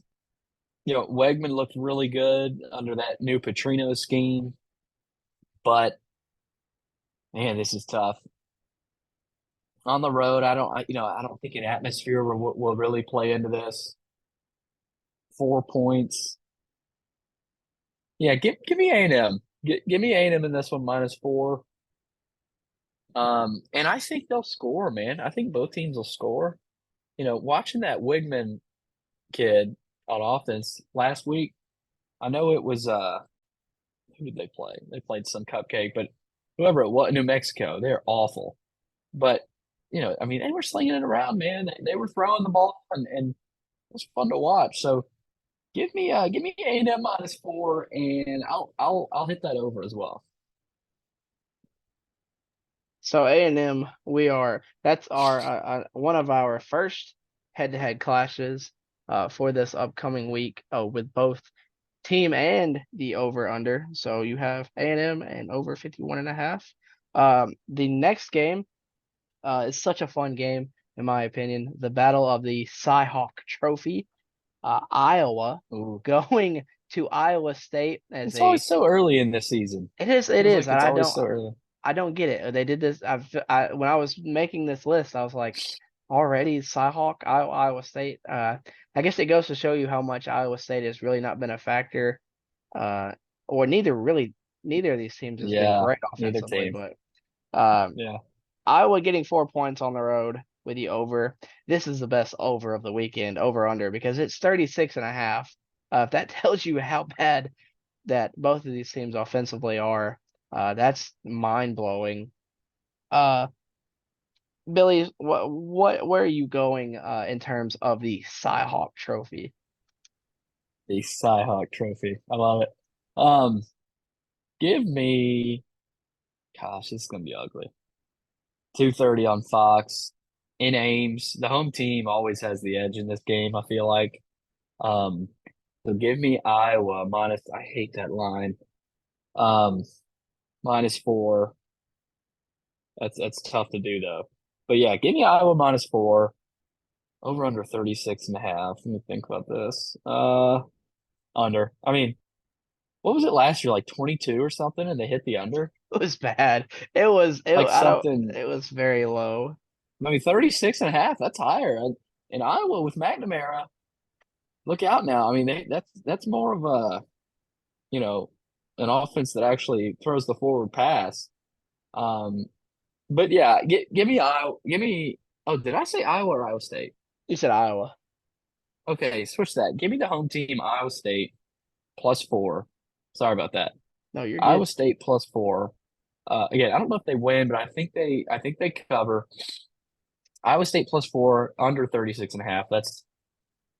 Wegman looked really good under that new Petrino scheme, but man, this is tough. On the road, I don't think an atmosphere will really play into this. 4 points. Yeah, give me A&M. Give me A&M in this one -4. And I think they'll score, man. I think both teams will score. Watching that Wigman kid on offense last week, I know it was who did they play? They played some cupcake, but whoever it was, New Mexico, they're awful. But I mean, they were slinging it around, man. They were throwing the ball, and it was fun to watch. So give me A&M -4, and I'll hit that over as well. So A&M, that's our one of our first head-to-head clashes for this upcoming week with both team and the over/under. So you have A&M and over 51 and a half. The next game is such a fun game in my opinion. The Battle of the Cy-Hawk Trophy. Iowa Ooh. going to Iowa State as It's always a so early in the season. it Feels is, like and it's always so early. I don't get it. They did this. When I was making this list, I was like, already Cyhawk, Iowa State. I guess it goes to show you how much Iowa State has really not been a factor. Uh, or neither of these teams has been Yeah, great neither offensively. team. But Yeah. Iowa getting 4 points on the road with the over. This is the best over of the weekend, over under, because it's 36 and a half. If that tells you how bad that both of these teams offensively are, that's mind blowing. Uh, Billy, where are you going in terms of the Cy-Hawk Trophy? The Cy-Hawk Trophy. I love it. Um, give me, gosh, this is gonna be ugly. 2:30 on Fox in Ames. The home team always has the edge in this game, I feel like. Um, so give me Iowa minus, I hate that line. Um, -4. That's tough to do though. But yeah, give me Iowa -4, over under 36 and a half. Let me think about this. Under. I mean, what was it last year? Like 22 or something, and they hit the under? It was bad. It was it. Like I don't. something, It was very low. I mean, 36 and a half, that's higher. In Iowa with McNamara, look out now. I mean, that's more of a, you know, an offense that actually throws the forward pass. Um, but yeah, give me Iowa. Give me. Oh, did I say Iowa or Iowa State? You said Iowa. Okay, switch that. Give me the home team, Iowa State +4. Sorry about that. No, you're Iowa good. State +4. Again, I don't know if they win, but I think they cover. Iowa State +4, under 36 and a half. That's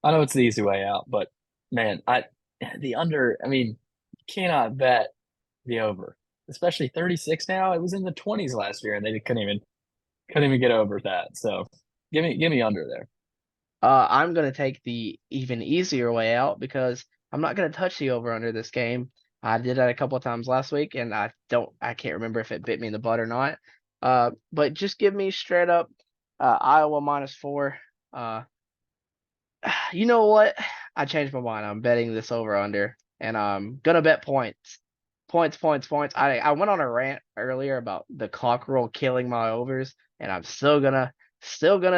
I know it's the easy way out, but man, I the under, I mean, you cannot bet the over, especially 36 now. It was in the 20s last year, and they couldn't even get over that. So give me under there. I'm gonna take the even easier way out because I'm not gonna touch the over under this game. I did that a couple of times last week, and I can't remember if it bit me in the butt or not. But just give me straight up Iowa -4. Uh, you know what? I changed my mind. I'm betting this over under, and I'm gonna bet points. Points, points, points. I went on a rant earlier about the clock roll killing my overs, and I'm still gonna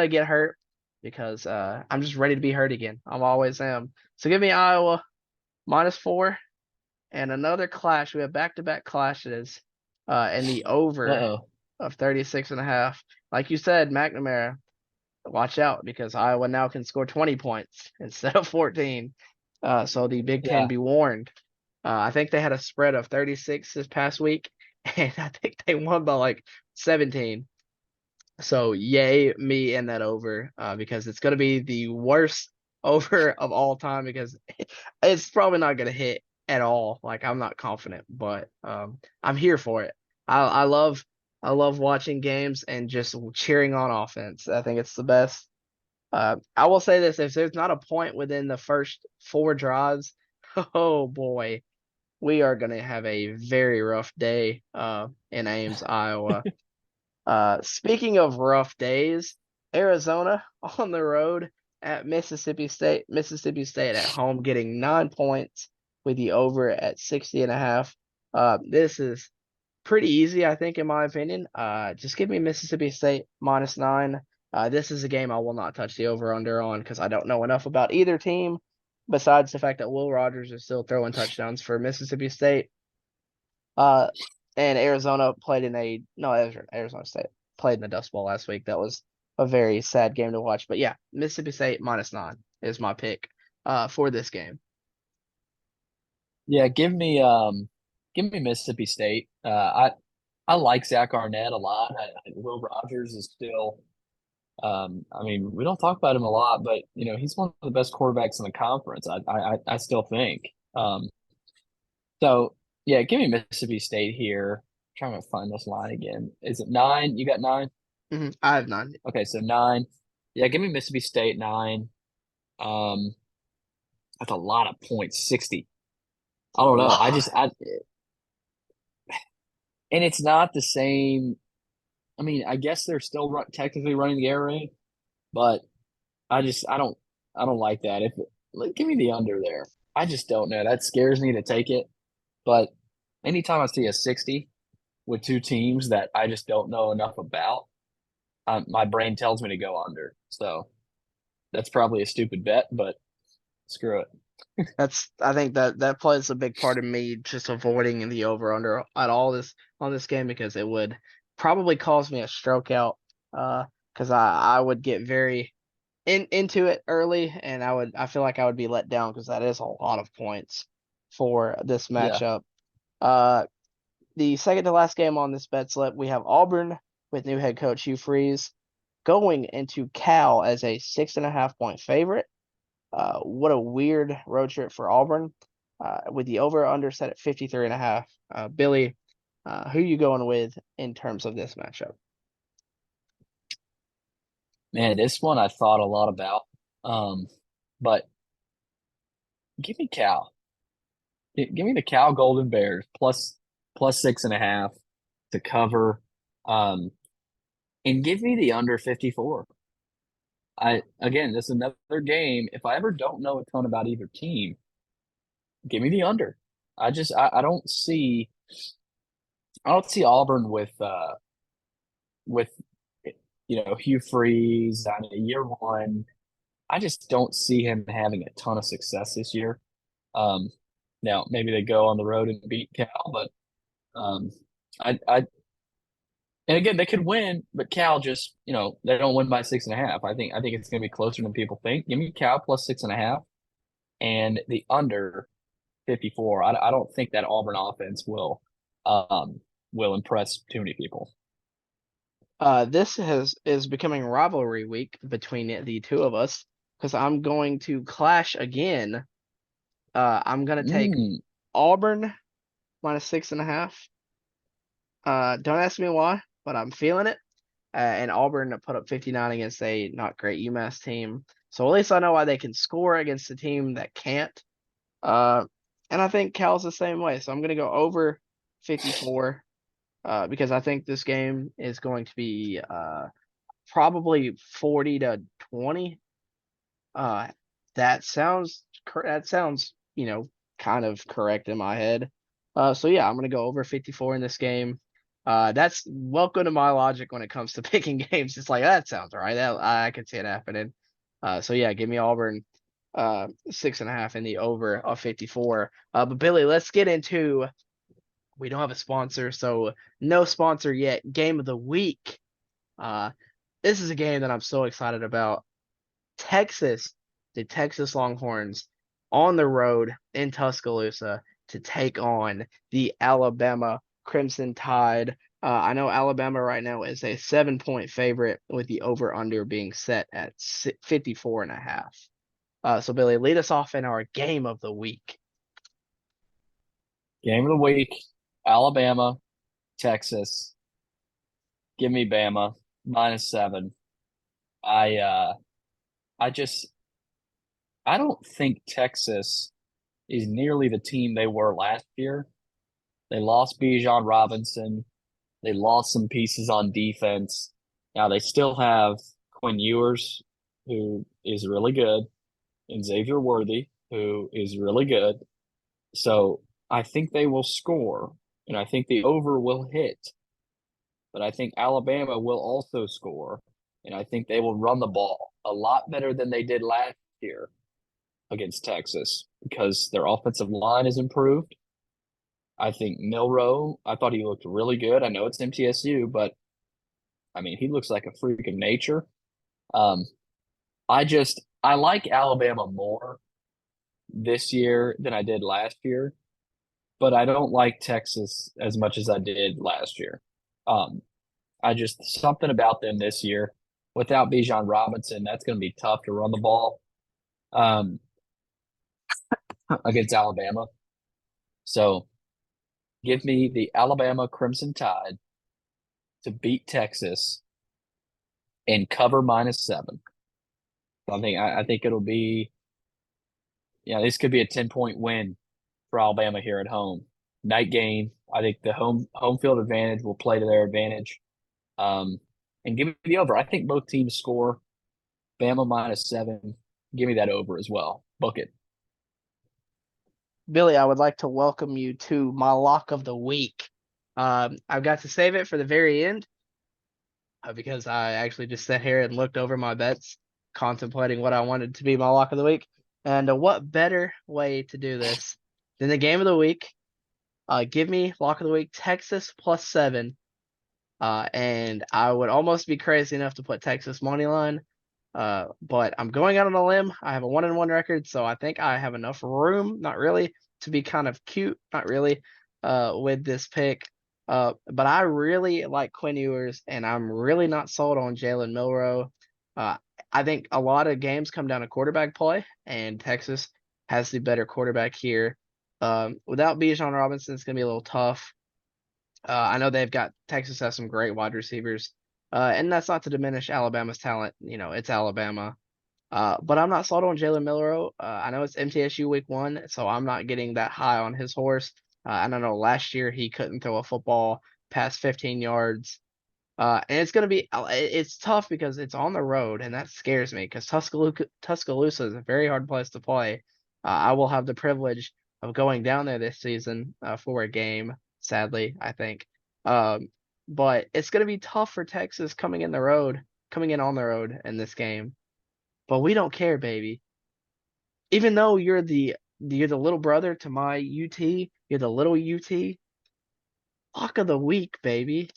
get hurt because I'm just ready to be hurt again. I'm always am. So give me Iowa -4 and another clash. We have back-to-back clashes and the over Uh-oh. of 36 and a half. Like you said, McNamara, watch out because Iowa now can score 20 points instead of 14. So the Big Ten Yeah. be warned. I think they had a spread of 36 this past week, and I think they won by like 17. So yay me and that over because it's going to be the worst over of all time because it's probably not going to hit at all. Like I'm not confident, but I'm here for it. I love watching games and just cheering on offense. I think it's the best. I will say this: if there's not a point within the first four drives, oh boy, we are going to have a very rough day in Ames, Iowa. Speaking of rough days, Arizona on the road at Mississippi State. Mississippi State at home getting 9 points with the over at 60 and a half. This is pretty easy, I think, in my opinion. Just give me Mississippi State -9. This is a game I will not touch the over under on because I don't know enough about either team. Besides the fact that Will Rogers is still throwing touchdowns for Mississippi State. Uh, and Arizona played in a no, Arizona State played in the Dust Bowl last week. That was a very sad game to watch. But yeah, Mississippi State -9 is my pick for this game. Yeah, give me Mississippi State. I like Zach Arnett a lot. Will Rogers is still I mean, we don't talk about him a lot, but he's one of the best quarterbacks in the conference. I still think. So yeah, give me Mississippi State here. Trying to find this line again. Is it 9? You got 9? I have none. Okay, so 9. Yeah, give me Mississippi State 9. Um, that's a lot of points. 60. I A don't know. lot. And it's not the same. I mean, I guess they're still technically running the air raid, but I don't like that. Give me the under there. I just don't know. That scares me to take it. But anytime I see a 60 with two teams that I just don't know enough about, my brain tells me to go under. So that's probably a stupid bet, but screw it. I think that plays a big part of me just avoiding the over under at all this on this game because it would probably cause me a stroke out. Because I would get very into it early, and I feel like I would be let down because that is a lot of points for this Yeah. matchup. The second to last game on this bet slip, we have Auburn with new head coach Hugh Freeze going into Cal as a 6.5 point favorite. What a weird road trip for Auburn. With the over under set at 53.5. Billy, who you going with in terms of this matchup? Man, this one I thought a lot about. But give me Cal. Give me the Cal Golden Bears plus 6.5 to cover. Um, and give me the under 54. This is another game. If I ever don't know a ton about either team, give me the under. I don't see Auburn with Hugh Freeze on year one. I just don't see him having a ton of success this year. Um, Now maybe they go on the road and beat Cal, but I and again they could win, but Cal just they don't win by 6.5. I think it's going to be closer than people think. Give me Cal plus 6.5 and the under 54. I don't think that Auburn offense will impress too many people. This is becoming rivalry week between the two of us because I'm going to clash again. I'm gonna take Mm, Auburn minus 6.5. Don't ask me why, but I'm feeling it. And Auburn put up 59 against a not great UMass team. So at least I know why they can score against a team that can't. Uh, and I think Cal's the same way. So I'm going to go over 54 because I think this game is going to be probably 40-20. Uh, that sounds kind of correct in my head. So yeah, I'm gonna go over 54 in this game. That's welcome to my logic when it comes to picking games. It's like that sounds right. I can see it happening. So yeah, give me Auburn 6.5 in the over of 54. But Billy, let's get into. We don't have a sponsor, so no sponsor yet. Game of the week. Uh, this is a game that I'm so excited about. Texas, the Texas Longhorns on the road in Tuscaloosa to take on the Alabama Crimson Tide. I know Alabama right now is a 7 point favorite with the over under being set at 54.5. So Billy, lead us off in our game of the week. Game of the week: Alabama, Texas. Give me Bama -7. I uh I just I don't think Texas is nearly the team they were last year. They lost Bijan Robinson. They lost some pieces on defense. Now they still have Quinn Ewers, who is really good, and Xavier Worthy, who is really good. So I think they will score, and I think the over will hit. But I think Alabama will also score, and I think they will run the ball a lot better than they did last year against Texas because their offensive line is improved. I think Milrow, I thought he looked really good. I know it's MTSU, but I mean, he looks like a freak of nature. Um, I like Alabama more this year than I did last year, but I don't like Texas as much as I did last year. Um, I just something about them this year. without Bijan Robinson, that's going to be tough to run the ball um, against Alabama. So give me the Alabama Crimson Tide to beat Texas and cover -7. I think it'll be, yeah, this could be a 10-point win for Alabama here at home. Night game. I think the home field advantage will play to their advantage. Um, and give me the over. I think both teams score. Bama -7. Give me that over as well. Book it. Billy, I would like to welcome you to my lock of the week. I've got to save it for the very end because I actually just sat here and looked over my bets, contemplating what I wanted to be my lock of the week. And what better way to do this than the game of the week? Give me lock of the week Texas +7. And I would almost be crazy enough to put Texas money line. But I'm going out on a limb. I have a 1-1 record, so I think I have enough room, not really, to be kind of cute, not really, with this pick. But I really like Quinn Ewers, and I'm really not sold on Jalen Milroe. Uh, I think a lot of games come down to quarterback play, and Texas has the better quarterback here. Without Bijan Robinson, it's gonna be a little tough. I know they've got Texas has some great wide receivers, and that's not to diminish Alabama's talent. You know, it's Alabama. But I'm not sold on Jalen Milroe. I know it's MTSU week 1, so I'm not getting that high on his horse. I don't know. Last year he couldn't throw a football past 15 yards. And it's gonna be it's tough because it's on the road, and that scares me because Tuscaloosa is a very hard place to play. I will have the privilege of going down there this season for a game. Sadly, I think. Um, but it's gonna be tough for Texas coming in on the road in this game. But we don't care, baby. Even though you're the little brother to my UT, you're the little UT. Lock of the week, baby.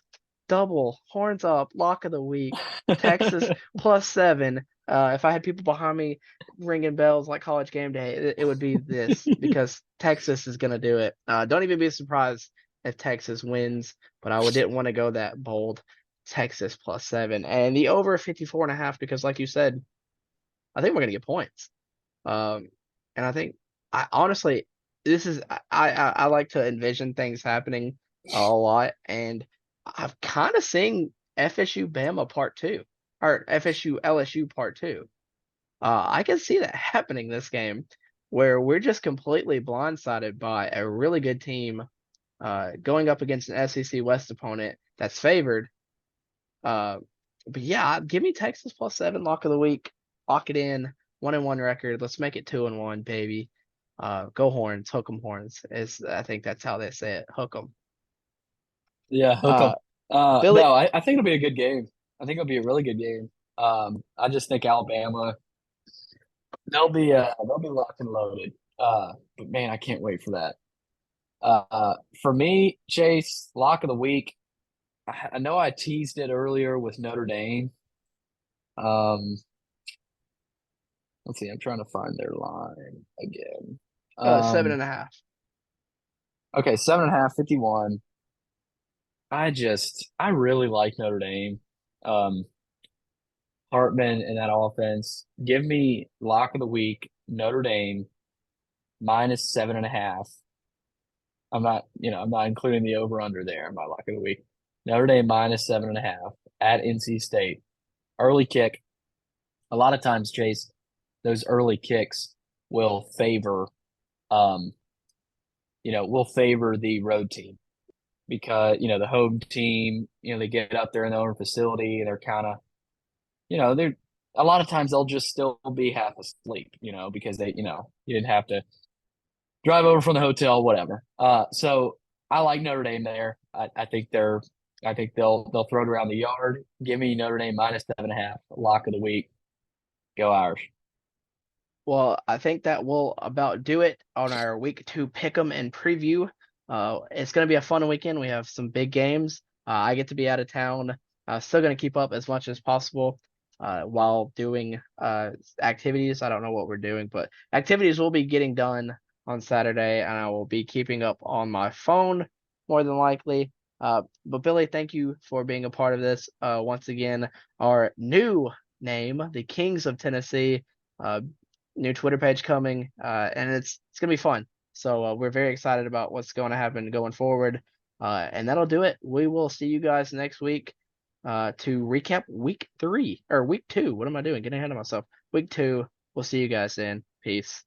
Double horns up, lock of the week. Texas +7. If I had people behind me ringing bells like college game day, it would be this because Texas is gonna do it. Don't even be surprised if Texas wins, but didn't want to go that bold. Texas +7 and the over 54.5 because, like you said, I think we're gonna get points. Um, and I think I honestly this is I like to envision things happening a lot, and I'm kind of seeing FSU Bama part two or FSU LSU part two. I can see that happening this game where we're just completely blindsided by a really good team going up against an SEC West opponent that's favored. Uh, but yeah, give me Texas +7 lock of the week. Lock it in. 1-1 record. Let's make it 2-1, baby. Go horns, hook 'em horns. Is I think that's how they say it. Hook 'em. Yeah, hook Uh, 'em. No, Billy. I think it'll be a good game. I think it'll be a really good game. I just think Alabama, they'll be locked and loaded. But man, I can't wait for that. For me, Chase, lock of the week. I know I teased it earlier with Notre Dame. Um, let's see, I'm trying to find their line again. 7.5. Okay, 7.5, 51. I really like Notre Dame. Um, Hartman and that offense. Give me lock of the week, Notre Dame -7.5. I'm not including the over under there in my lock of the week. Notre Dame -7.5 at NC State. Early kick. A lot of times, Chase, those early kicks will favor, um, will favor the road team because, the home team, they get up there in their own facility and they're kind of, they're a lot of times they'll just still be half asleep, because you didn't have to drive over from the hotel, whatever. So I like Notre Dame there. I think they'll throw it around the yard. Give me Notre Dame -7.5, lock of the week. Go Irish. Well, I think that will about do it on our week 2 pick'em and preview. It's gonna be a fun weekend. We have some big games. I get to be out of town. Still gonna keep up as much as possible while doing activities. I don't know what we're doing, but activities will be getting done on Saturday, and I will be keeping up on my phone more than likely. But Billy, thank you for being a part of this. Once again, our new name, the Kings of Tennessee, uh, new Twitter page coming, and it's gonna be fun. So we're very excited about what's going to happen going forward. And that'll do it. We will see you guys next week to recap week 3 or week 2. What am I doing? Getting ahead of myself. Week 2. We'll see you guys then. Peace.